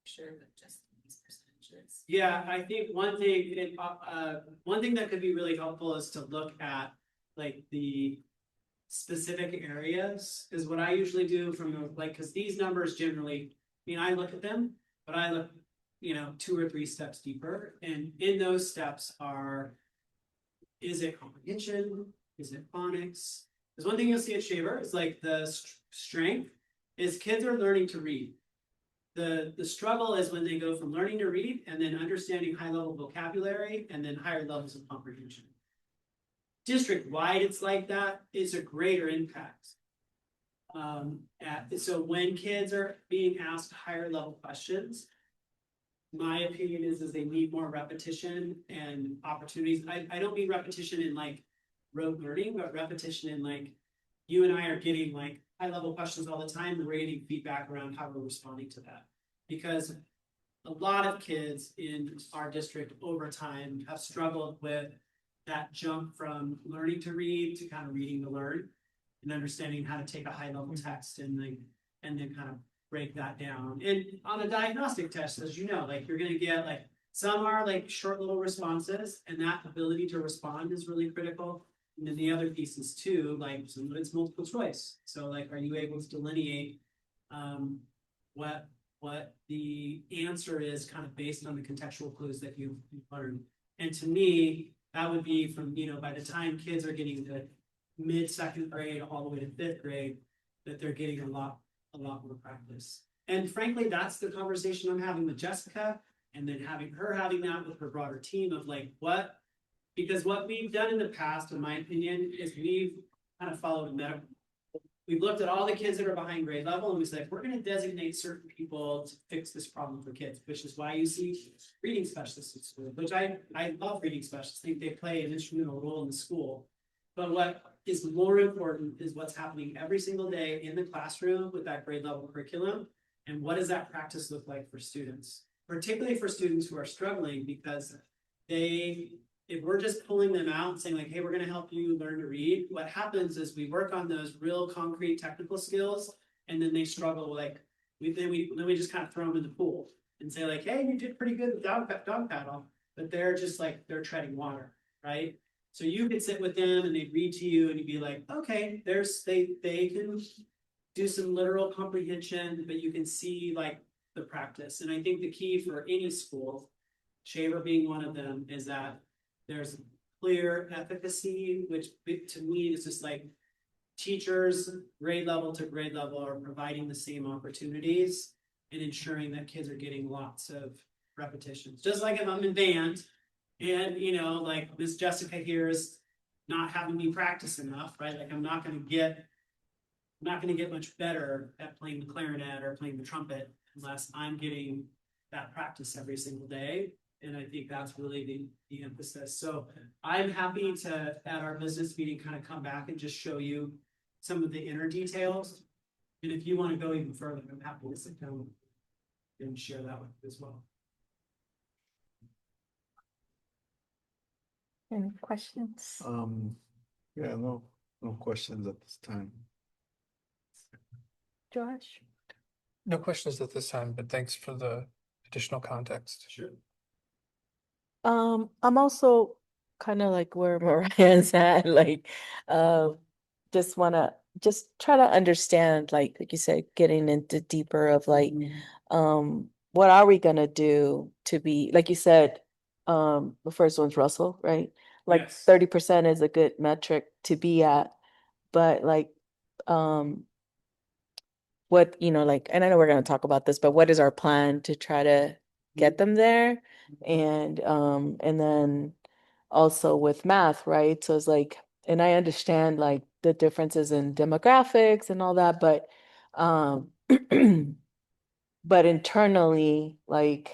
sure, but just these percentages. Yeah, I think one thing that could be really helpful is to look at like the specific areas, is what I usually do because these numbers generally, I look at them, but I look, 2 or 3 steps deeper, and in those steps is it comprehension? Is it phonics? There's one thing you'll see at Shaver is like the strength is kids are learning to read. The struggle is when they go from learning to read and then understanding high level vocabulary and then higher levels of comprehension. District wide, it's like that. It's a greater impact. So when kids are being asked higher level questions, my opinion is they need more repetition and opportunities. I don't mean repetition in like rote learning, but repetition in like you and I are getting like high level questions all the time and we're getting feedback around how we're responding to that. Because a lot of kids in our district over time have struggled with that jump from learning to read to kind of reading to learn and understanding how to take a high level text and then kind of break that down. And on a diagnostic test, as you know, like you're gonna get like some are like short little responses, and that ability to respond is really critical. And then the other pieces too, like some of it's multiple choice. So like, are you able to delineate what the answer is kind of based on the contextual clues that you've learned? And to me, that would be from, by the time kids are getting to mid-2nd grade all the way to 5th grade, that they're getting a lot more practice. And frankly, that's the conversation I'm having with Jessica, and then having that with her broader team of like because what we've done in the past, in my opinion, is we've kind of followed a medical. We've looked at all the kids that are behind grade level and we said, we're going to designate certain people to fix this problem for kids, which is why you see reading specialists in school, which I love reading specialists. I think they play an instrumental role in the school. But what is more important is what's happening every single day in the classroom with that grade level curriculum. And what does that practice look like for students? particularly for students who are struggling, because if we're just pulling them out and saying like, hey, we're gonna help you learn to read, what happens is we work on those real concrete technical skills, and then they struggle, like, then we just kind of throw them in the pool and say like, hey, you did pretty good with dog paddle, but they're just like, they're treading water, right? So you could sit with them and they'd read to you and you'd be like, okay, they can do some literal comprehension, but you can see like the practice. And I think the key for any school, Shaver being one of them, is that there's clear efficacy, which to me is just like teachers, grade level to grade level, are providing the same opportunities and ensuring that kids are getting lots of repetitions. Just like if I'm in band and, you know, like Miss Jessica here is not having me practice enough, right? Like I'm not gonna get much better at playing the clarinet or playing the trumpet unless I'm getting that practice every single day. And I think that's really the emphasis. So I'm happy to, at our business meeting, kind of come back and just show you some of the inner details. And if you want to go even further, I'm happy to sit down and share that with you as well. Any questions? Yeah, no questions at this time. Josh? No questions at this time, but thanks for the additional context. Sure. I'm also kind of like where Marianne's at, like, just wanna try to understand, like you said, getting into deeper of like, what are we gonna do to be, like you said, the first one's Russell, right? Like Yes. 30% is a good metric to be at, but like, what, you know, like, and I know we're gonna talk about this, but what is our plan to try to get them there? And then also with math, right? So it's like, and I understand like the differences in demographics and all that, but but internally, like,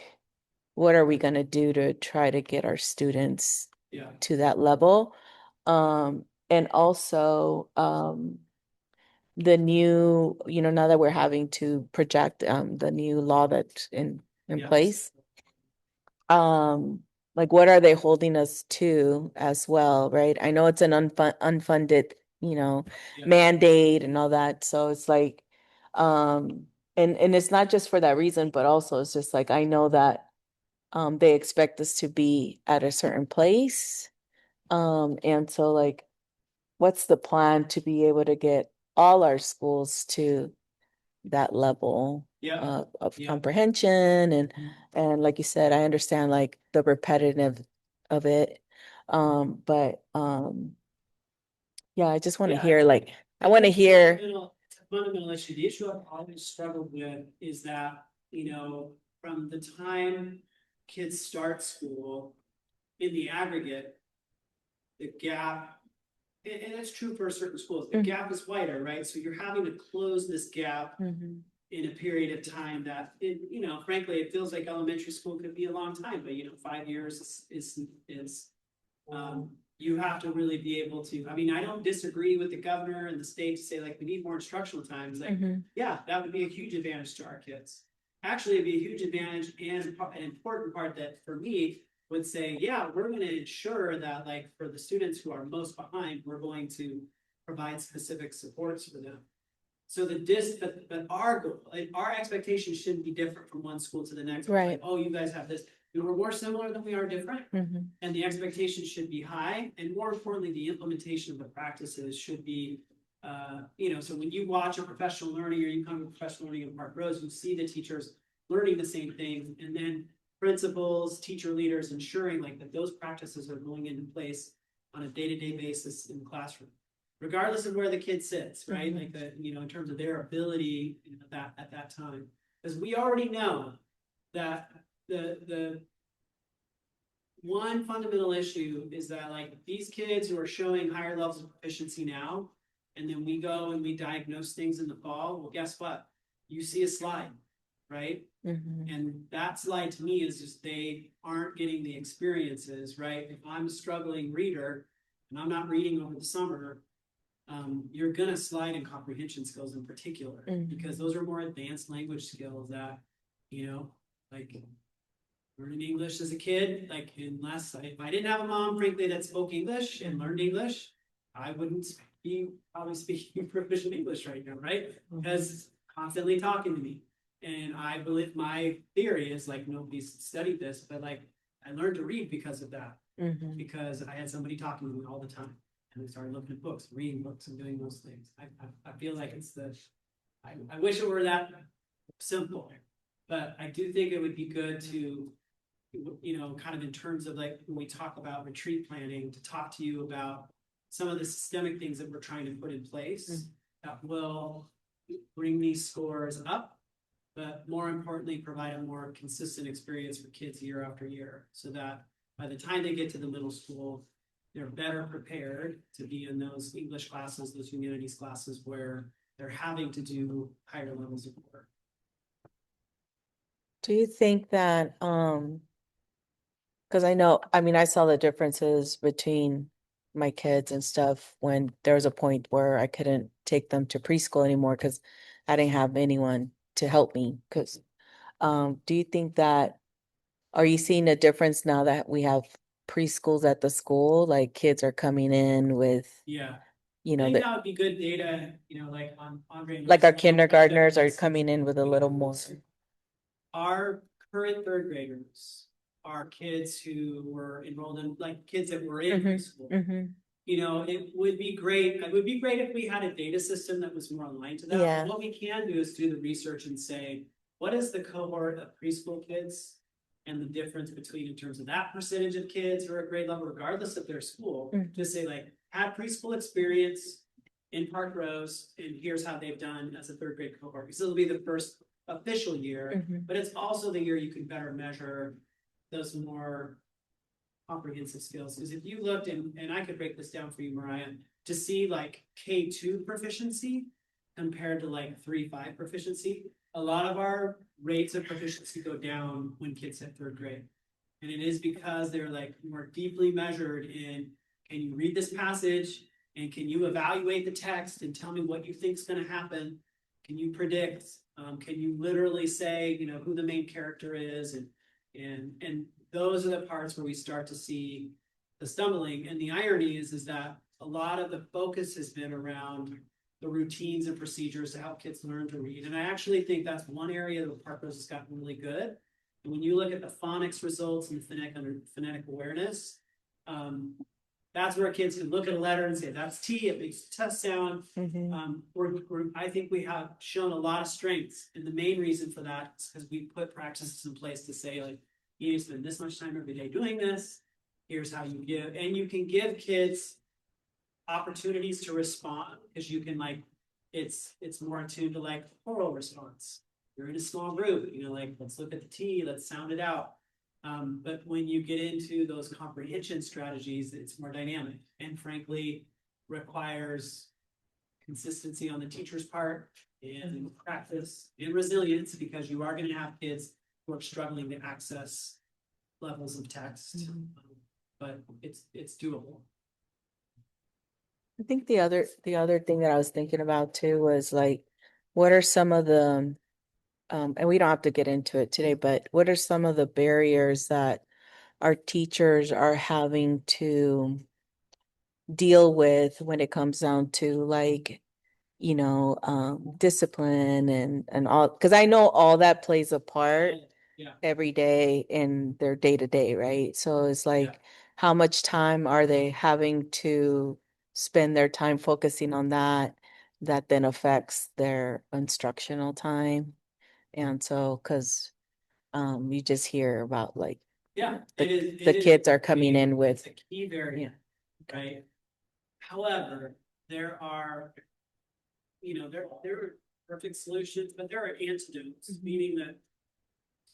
what are we gonna do to try to get our students Yeah. to that level? And also, the new, you know, now that we're having to project the new law that's in Yes. place, like what are they holding us to as well, right? I know it's an unfunded, you know, Yeah. mandate and all that, so it's like, and it's not just for that reason, but also it's just like I know that they expect us to be at a certain place, and so like, what's the plan to be able to get all our schools to that level Yeah. of Yeah. comprehension? And like you said, I understand like the repetitive of it. But yeah, I just want to Yeah. hear like, I want to think hear. It's a fundamental issue. The issue I've always struggled with is that, you know, from the time kids start school, in the aggregate, the gap, and it's true for certain schools, the gap is wider, right? So you're having to close this gap in a period of time that, you know, frankly, it feels like elementary school could be a long time, but you know, 5 years is you have to really be able to, I mean, I don't disagree with the governor and the state to say like, we need more instructional times. Like, yeah, that would be a huge advantage to our kids. Actually, it'd be a huge advantage, and an important part that for me would say, yeah, we're going to ensure that like for the students who are most behind, we're going to provide specific supports for them. So but our goal, like, our expectations shouldn't be different from one school to the next. It's Right. like, oh, you guys have this. You know, we're more similar than we are different. And the expectations should be high. And more importantly, the implementation of the practices should be, you know, so when you watch a professional learning or you come to professional learning in Park Rose, you see the teachers learning the same things, and then principals, teacher leaders ensuring like that those practices are going into place on a day-to-day basis in the classroom, regardless of where the kid sits, right? Like the, you know, in terms of their ability, you know, that at that time, because we already know that the one fundamental issue is that like these kids who are showing higher levels of proficiency now, and then we go and we diagnose things in the fall, well, guess what? You see a slide, right? And that slide to me is just they aren't getting the experiences, right? If I'm a struggling reader and I'm not reading over the summer, you're gonna slide in comprehension skills in particular, because those are more advanced language skills that, you know, like learning English as a kid, like unless if I didn't have a mom, frankly, that spoke English and learned English, I wouldn't be probably speaking proficient English right now, right? Because it's constantly talking to me. And I believe my theory is like nobody's studied this, but like I learned to read because of that. Because I had somebody talking to me all the time. And I started looking at books, reading books and doing those things. I feel like it's I wish it were that simple. But I do think it would be good to, you know, kind of in terms of like when we talk about retreat planning, to talk to you about some of the systemic things that we're trying to put in place that will bring these scores up, but more importantly, provide a more consistent experience for kids year after year, so that by the time they get to the middle school, they're better prepared to be in those English classes, those humanities classes where they're having to do higher levels of work. Do you think that, because I know, I mean, I saw the differences between my kids and stuff when there was a point where I couldn't take them to preschool anymore because I didn't have anyone to help me. Because, do you think that, are you seeing a difference now that we have preschools at the school? Like kids are coming in with, Yeah. you I know, think that would be good data, you know, like on Andre. like our knows, kindergartners are difference. coming in with a little more. Our current third graders are kids who were enrolled in, like kids that were in preschool. You know, it would be great if we had a data system that was more aligned to that. Yeah. What we can do is do the research and say, what is the cohort of preschool kids? And the difference between in terms of that percentage of kids who are at grade level, regardless of their school, just say like, had preschool experience in Park Rose, and here's how they've done as a third grade cohort. Because it'll be the first official year, but it's also the year you can better measure those more comprehensive skills. Because if you looked, and I could break this down for you, Mariah, to see like K2 proficiency compared to like 3-5 proficiency, a lot of our rates of proficiency go down when kids hit third grade. And it is because they're like more deeply measured in, can you read this passage? And can you evaluate the text and tell me what you think is going to happen? Can you predict? Can you literally say, you know, who the main character is? And those are the parts where we start to see the stumbling. And the irony is that a lot of the focus has been around the routines and procedures to help kids learn to read. And I actually think that's one area that Park Rose has gotten really good. And when you look at the phonics results and phonetic awareness, that's where kids can look at a letter and say, that's T, it makes a test sound. I think we have shown a lot of strengths. And the main reason for that is because we put practices in place to say, like, you need to spend this much time every day doing this. Here's how you give. And you can give kids opportunities to respond, because you can like, it's more attuned to like oral response. You're in a small group, you know, like, let's look at the T, let's sound it out. But when you get into those comprehension strategies, it's more dynamic and frankly requires consistency on the teacher's part and practice and resilience, because you are going to have kids who are struggling to access levels of text, but it's doable. I think the other thing that I was thinking about too was like, what are some of the, and we don't have to get into it today, but what are some of the barriers that our teachers are having to deal with when it comes down to like, you know, discipline and all, because I know all that plays a part every day in their day to day, right? So it's like, how much time are they having to spend their time focusing on that then affects their instructional time? And so, because you just hear about like the kids are coming in with a key variant, right? However, there are, you know, there are perfect solutions, but there are antidotes, meaning that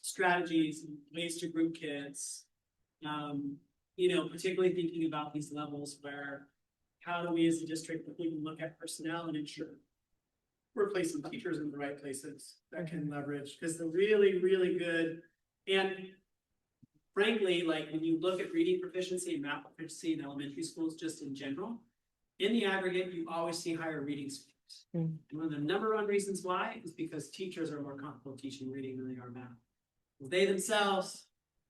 strategies, ways to group kids, you know, particularly thinking about these levels where how do we as a district even look at personnel and ensure we're placing teachers in the right places that can leverage, because the really, really good, and frankly, like when you look at reading proficiency and math proficiency in elementary schools, just in general, in the aggregate, you always see higher reading scores. And one of the number one reasons why is because teachers are more comfortable teaching reading than they are math. They themselves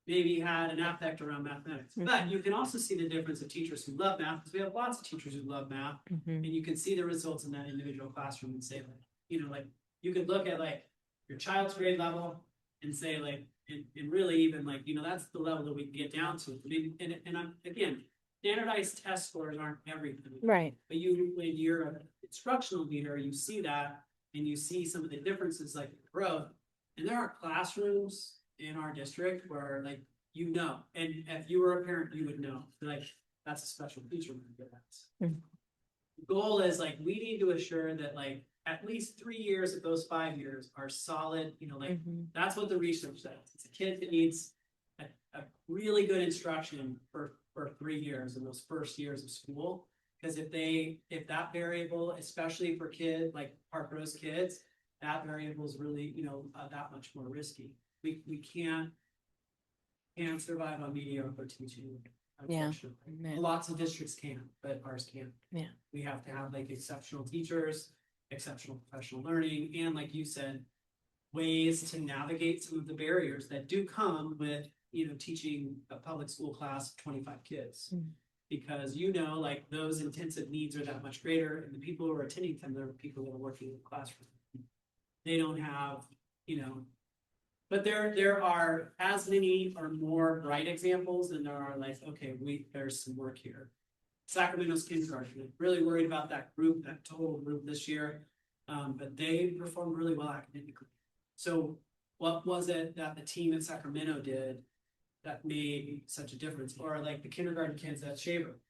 maybe had an affect around mathematics. But you can also see the difference of teachers who love math, because we have lots of teachers who love math. And you can see the results in that individual classroom and say, like, you know, like, you could look at like your child's grade level and say like, and really even like, you know, that's the level that we can get down to. I mean, and I'm, again, standardized test scores aren't everything. Right. But when you're an instructional leader, you see that and you see some of the differences like growth. And there are classrooms in our district where like, you know, and if you were a parent, you would know, like, that's a special feature. The goal is like, we need to assure that like, at least 3 years of those 5 years are solid, you know, like, that's what the research says. It's a kid that needs a really good instruction for 3 years in those first years of school. Because if that variable, especially for kids like Park Rose kids, that variable is really, you know, that much more risky. We can't survive on mediocre teaching. Yeah. Unfortunately. Lots of districts can, but ours can't. Yeah. We have to have like exceptional teachers, exceptional professional learning, and like you said, ways to navigate some of the barriers that do come with, you know, teaching a public school class of 25 kids. Because, you know, like those intensive needs are that much greater, and the people who are attending them, they're people that are working in the classroom. They don't have, you know, but there are as many or more bright examples than there are like, okay, there's some work here. Sacramento's kindergarten, really worried about that group, that total group this year, but they performed really well academically. So what was it that the team at Sacramento did that made such a difference? Or like the kindergarten kids at Shaver,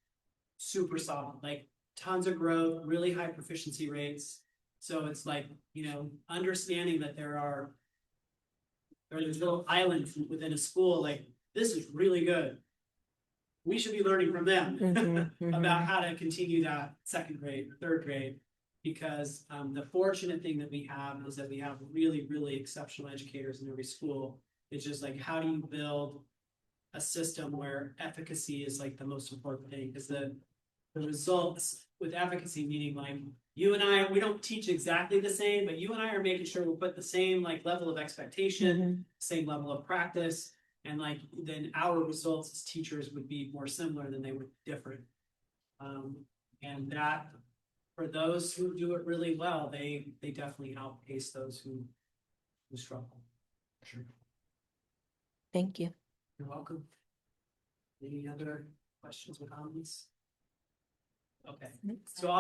super solid, like tons of growth, really high proficiency rates. So it's like, you know, understanding that there's little islands within a school, like this is really good. We should be learning from them about how to continue that second grade, third grade, because the fortunate thing that we have is that we have really, really exceptional educators in every school. It's just like, how do you build a system where efficacy is like the most important thing? Because the results with efficacy, meaning like you and I, we don't teach exactly the same, but you and I are making sure we put the same like level of expectation, same level of practice. And like, then our results as teachers would be more similar than they would different. And that, for those who do it really well, they definitely outpace those who struggle. Sure. Thank you. You're welcome. Any other questions or comments? Okay, so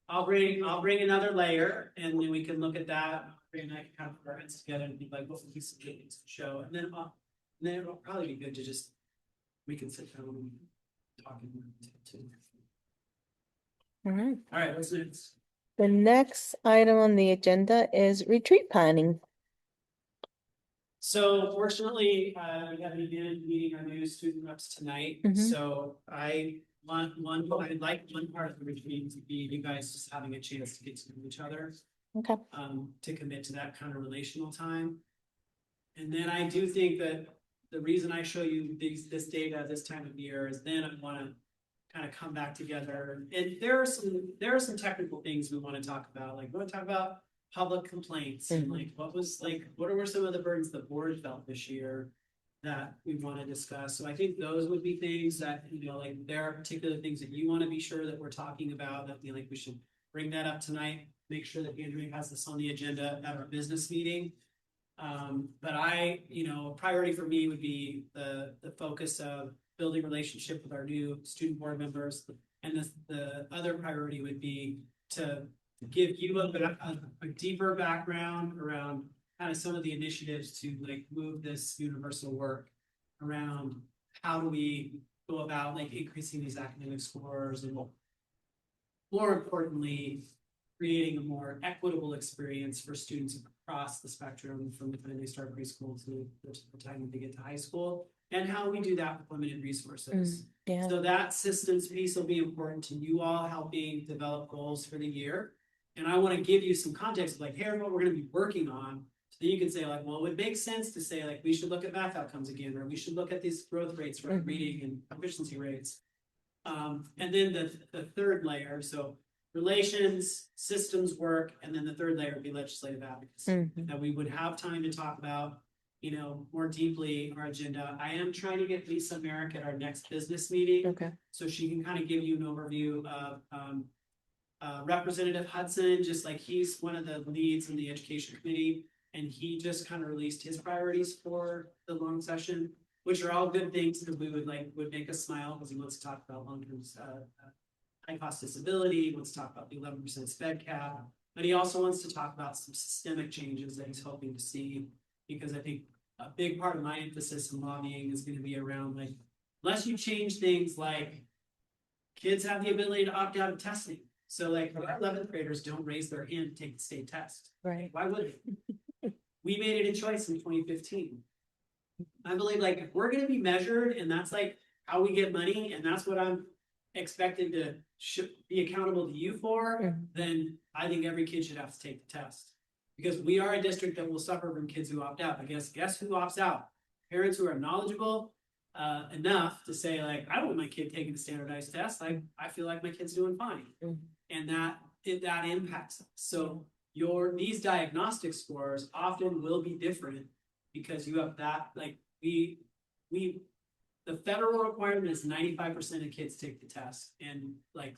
I'll bring another layer, and then we can look at that. And I can kind of put our heads together and be like, what would be some things to show? And then it'll probably be good to just, we can sit down and talk too. All right. All right, what's next? The next item on the agenda is retreat planning. So fortunately, we have begun meeting our new student reps tonight. So I like one part of the retreat to be you guys just having a chance to get to know each other. Okay. To commit to that kind of relational time. And then I do think that the reason I show you this data this time of year is then I want to kind of come back together. And there are some technical things we want to talk about. Like we want to talk about public complaints and like what were some of the burdens the board felt this year that we want to discuss. So I think those would be things that, you know, like there are particular things that you want to be sure that we're talking about, that like we should bring that up tonight. Make sure that Andrea has this on the agenda at our business meeting. But priority for me would be the focus of building relationship with our new student board members. And the other priority would be to give you a deeper background around kind of some of the initiatives to like move this universal work around how do we go about like increasing these academic scores, and more importantly, creating a more equitable experience for students across the spectrum from the time they start preschool to the time they get to high school, and how we do that with limited resources. So that systems piece will be important to you all, helping develop goals for the year. And I want to give you some context of like, here's what we're going to be working on. So that you can say like, well, it would make sense to say like, we should look at math outcomes again, or we should look at these growth rates for reading and proficiency rates. And then the third layer, so relations, systems work, and then the third layer would be legislative advocacy. That we would have time to talk about you know, more deeply our agenda. I am trying to get Lisa Merrick at our next business meeting. Okay. So she can kind of give you an overview of, Representative Hudson, just like he's one of the leads in the education committee. And he just kind of released his priorities for the long session, which are all good things because would make us smile because he wants to talk about long-term, high cost disability, he wants to talk about the 11% sped cap. But he also wants to talk about some systemic changes that he's hoping to see, because I think a big part of my emphasis in lobbying is going to be around like, unless you change things like kids have the ability to opt out of testing. So like 11th graders don't raise their hand to take the state test. Right. Why would they? We made it a choice in 2015. I believe like if we're going to be measured and that's like how we get money and that's what I'm expected to be accountable to you for, then I think every kid should have to take the test. Because we are a district that will suffer from kids who opt out. But guess who opts out? Parents who are knowledgeable enough to say like, I don't want my kid taking the standardized test. I feel like my kid's doing fine. And that impacts us. So these diagnostic scores often will be different because you have that, like the federal requirement is 95% of kids take the test, and like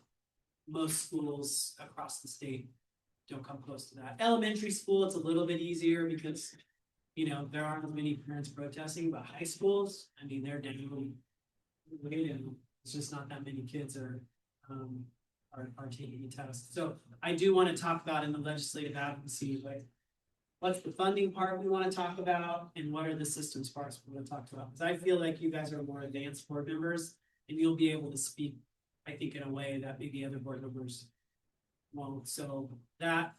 most schools across the state don't come close to that. Elementary school, it's a little bit easier because, you know, there aren't as many parents protesting, but high schools, I mean, they're down. It's just not that many kids are taking the test. So I do want to talk about in the legislative advocacy, like what's the funding part we want to talk about and what are the systems parts we want to talk about? Because I feel like you guys are more advanced board members and you'll be able to speak, I think, in a way that maybe other board members won't. So that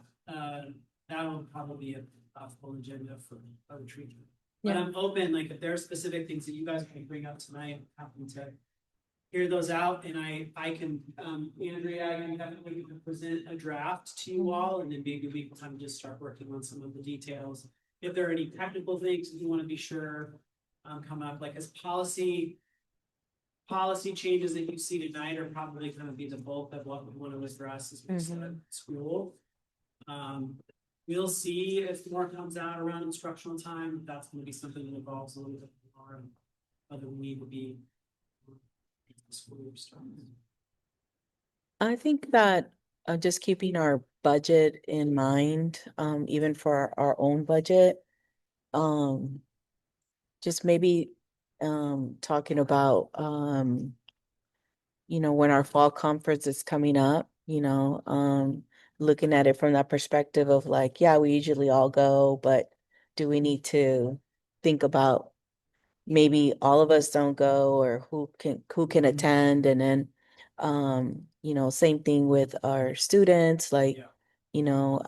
will probably be a full agenda for other treatment. But I'm open, like if there are specific things that you guys can bring up tonight, I'm happy to hear those out, and I can, Andrea, I can definitely present a draft to you all, and then maybe we can kind of just start working on some of the details. If there are any technical things you want to be sure come up, like as policy changes that you see tonight are probably going to be the bulk of what we want to address as we start school. We'll see if more comes out around instructional time. That's going to be something that involves a little bit more, whether we need to be. I think that just keeping our budget in mind, even for our own budget, just maybe talking about you know, when our fall conference is coming up, you know, looking at it from that perspective of like, yeah, we usually all go, but do we need to think about maybe all of us don't go, or who can attend? And then you know, same thing with our students, like you know,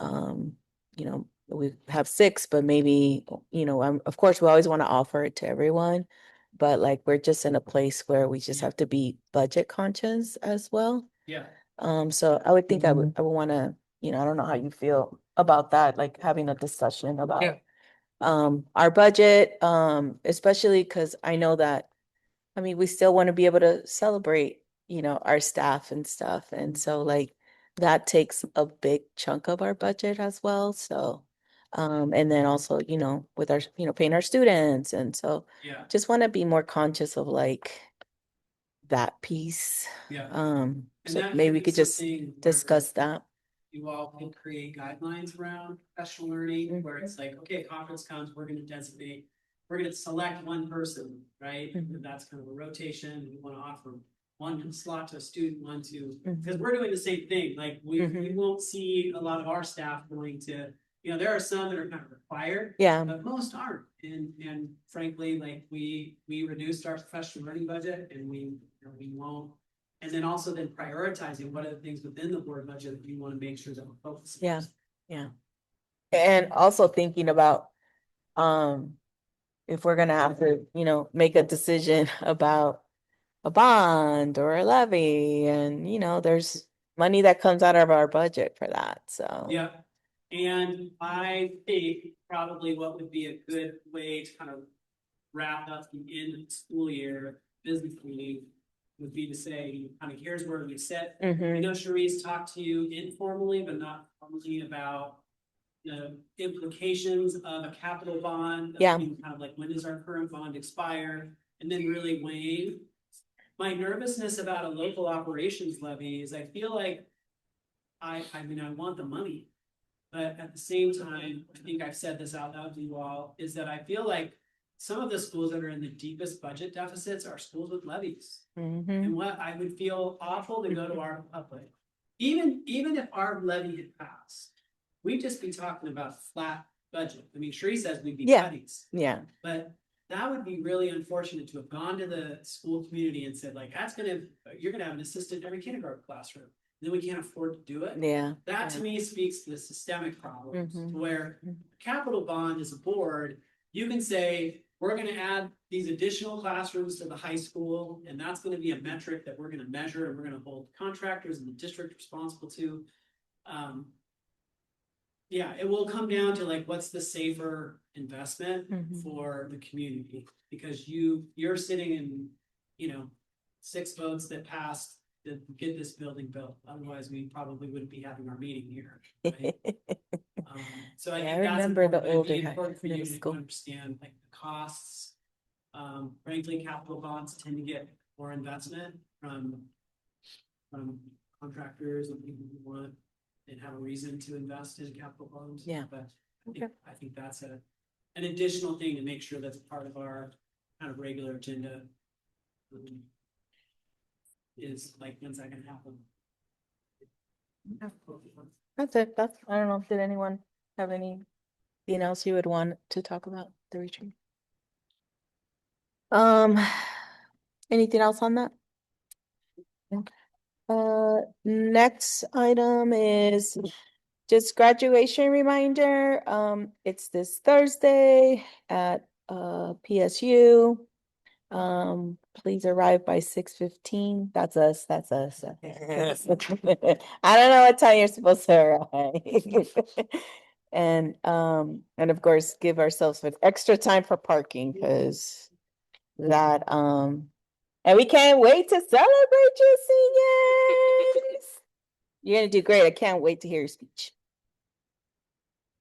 we have 6, but maybe, you know, of course we always want to offer it to everyone, but like we're just in a place where we just have to be budget conscious as well. So I would think I would want to, you know, I don't know how you feel about that, like having a discussion about our budget, especially because I know that, I mean, we still want to be able to celebrate, you know, our staff and stuff. And so like that takes a big chunk of our budget as well. So, and then also, you know, with our, you know, paying our students. And so just want to be more conscious of like that piece. So that maybe could we be could just something where discuss that. You all can create guidelines around professional learning where it's like, okay, conference comes, we're going to select one person, right? And that's kind of a rotation. We want to offer one slot to a student, one to, because we're doing the same thing. Like we won't see a lot of our staff going to, you know, there are some that are kind of required, but most aren't. And frankly, like we reduced our professional learning budget, and we won't. And then also then prioritizing what are the things within the board budget that we want to make sure that we're focusing. Yeah. And also thinking about, if we're gonna have to, you know, make a decision about a bond or a levy, and, you know, there's money that comes out of our budget for that, so. Yeah, and I think probably what would be a good way to kind of wrap up the end of the school year business meeting would be to say, kind of, here's where we sit. I know Cherise talked to you informally, but not formally, about the implications of a capital bond. Yeah. Kind of like, when does our current bond expire? And then really weighing. My nervousness about a local operations levy is I feel like I mean, I want the money. But at the same time, I think I've said this out loud to you all, is that I feel like some of the schools that are in the deepest budget deficits are schools with levies. Mhm. And what I would feel awful to go to our public, even if our levy had passed, we'd just be talking about flat budget. I mean, Sheree says we'd be Yeah. cutties, Yeah. but that would be really unfortunate to have gone to the school community and said like, you're gonna have an assistant in every kindergarten classroom. Then we can't afford to do it. Yeah. That to me speaks to the systemic problems Mhm. where capital bond is a board, you can say, we're gonna add these additional classrooms to the high school, and that's gonna be a metric that we're gonna measure and we're gonna hold contractors and the district responsible to. Yeah, it will come down to like, what's the safer investment Mhm. for the community? Because you're sitting in, 6 votes that passed to get this building built. Otherwise, we probably wouldn't be having our meeting here. Right? So I Yeah, think I that's remember the important. It'd be older important for you middle to school. understand like the costs. Frankly, capital bonds tend to get more investment from contractors and people who want and have a reason to invest in capital bonds. Yeah. But Okay. I think that's an additional thing to make sure that's part of our kind of regular agenda. Is like, when's that gonna happen? That's it. I don't know. Did anyone have anything else you would want to talk about the retreat? Anything else on that? Next item is just graduation reminder. It's this Thursday at PSU. Please arrive by 6:15. That's us. I don't know what time you're supposed to arrive. And of course, give ourselves with extra time for parking because that and we can't wait to celebrate you, seniors. You're gonna do great. I can't wait to hear your speech.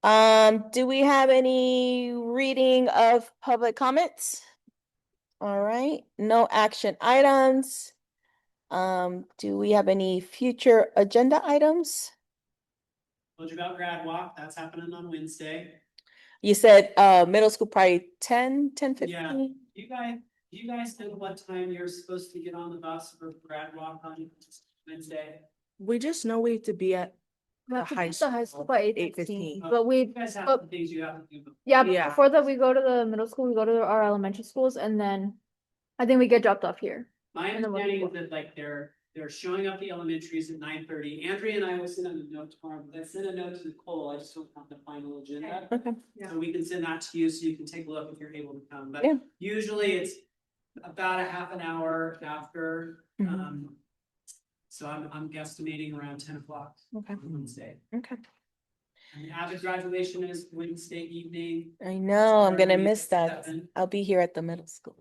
Do we have any reading of public comments? All right, no action items. Do we have any future agenda items? Told you about grad walk, that's happening on Wednesday. You said middle school probably 10:15? Yeah, you guys know what time you're supposed to get on the bus for grad walk on Wednesday? We just know we have to be at We the have to high be at the high school by 8:15, 8:15. but we, You guys have the things you have to do. yeah, Yeah. but before that, we go to the middle school, we go to our elementary schools, and then I think we get dropped off here. My And then we'll- understanding is that like they're showing up the elementaries at 9:30. Andrea and I will send out a note tomorrow, but I sent a note to Nicole, I just don't have the final agenda. Okay. So we can send that to you so you can take a look if you're able to come, but Yeah. usually it's about a half an hour after, Mhm. so I'm guesstimating around 10 o'clock Okay. on Wednesday. Okay. And the Avid graduation is Wednesday evening. I know, I'm gonna Starting miss at that. 7. I'll be here at the middle school.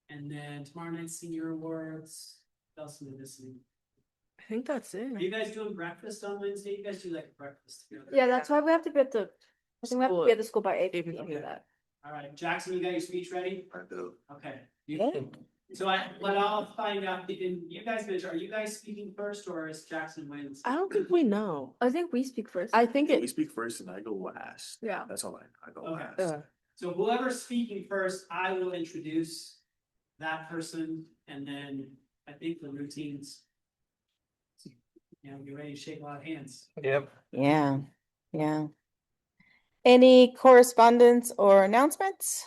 And then tomorrow night senior awards, what else am I missing? I think that's it. Are you guys doing breakfast on Wednesday? You guys do like breakfast together? Yeah, that's why we have to be at the, I think we have to be at the school by 8:15 for 8:15. that. All right, Jackson, you got your speech ready? I do. Okay. Yeah. So what I'll find out, you guys, are you guys speaking first or is Jackson wins? I don't think we know. I think we speak first. I think We it, speak first and I go last. Yeah. That's all I go Okay. last. So whoever's speaking first, I will introduce that person and then I think the routines. Get ready to shake a lot of hands. Yep. Yeah, yeah. Any correspondence or announcements?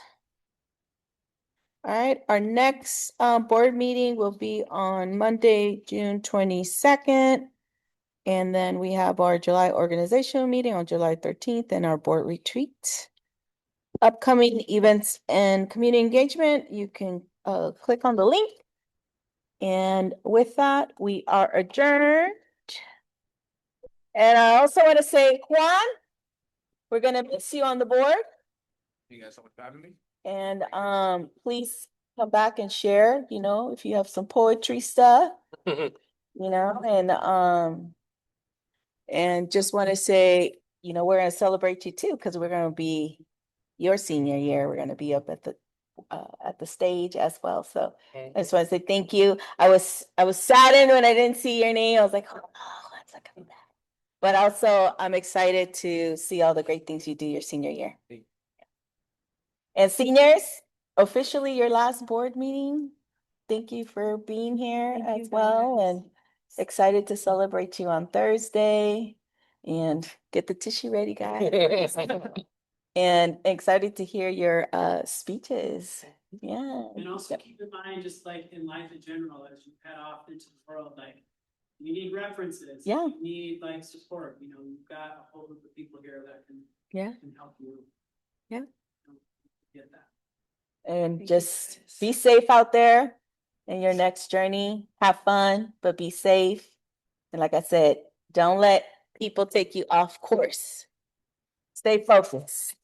All right, our next board meeting will be on Monday, June 22nd. And then we have our July organizational meeting on July 13th and our board retreat. Upcoming events and community engagement, you can click on the link. And with that, we are adjourned. And I also want to say, Juan, we're gonna miss you on the board. You guys so much for having me. And please come back and share, if you have some poetry stuff, and just want to say you know, we're gonna celebrate you too, because we're gonna be your senior year. We're gonna be up at the stage as well. So I just want to say thank you. I was saddened when I didn't see your name. I was like, oh no, it's not coming back. But also, I'm excited to see all the great things you do your senior year. And seniors, officially your last board meeting. Thank you for being here as well, and excited to celebrate you on Thursday. And get the tissue ready, guys. And excited to hear your speeches. Yeah. And also keep in mind, just like in life in general, as you head off into the world, like you need references. Yeah. You need like support, you know, you've got a whole group of people here that can help you. Yeah. Get that. And just be safe out there in your next journey. Have fun, but be safe. And like I said, don't let people take you off course. Stay focused.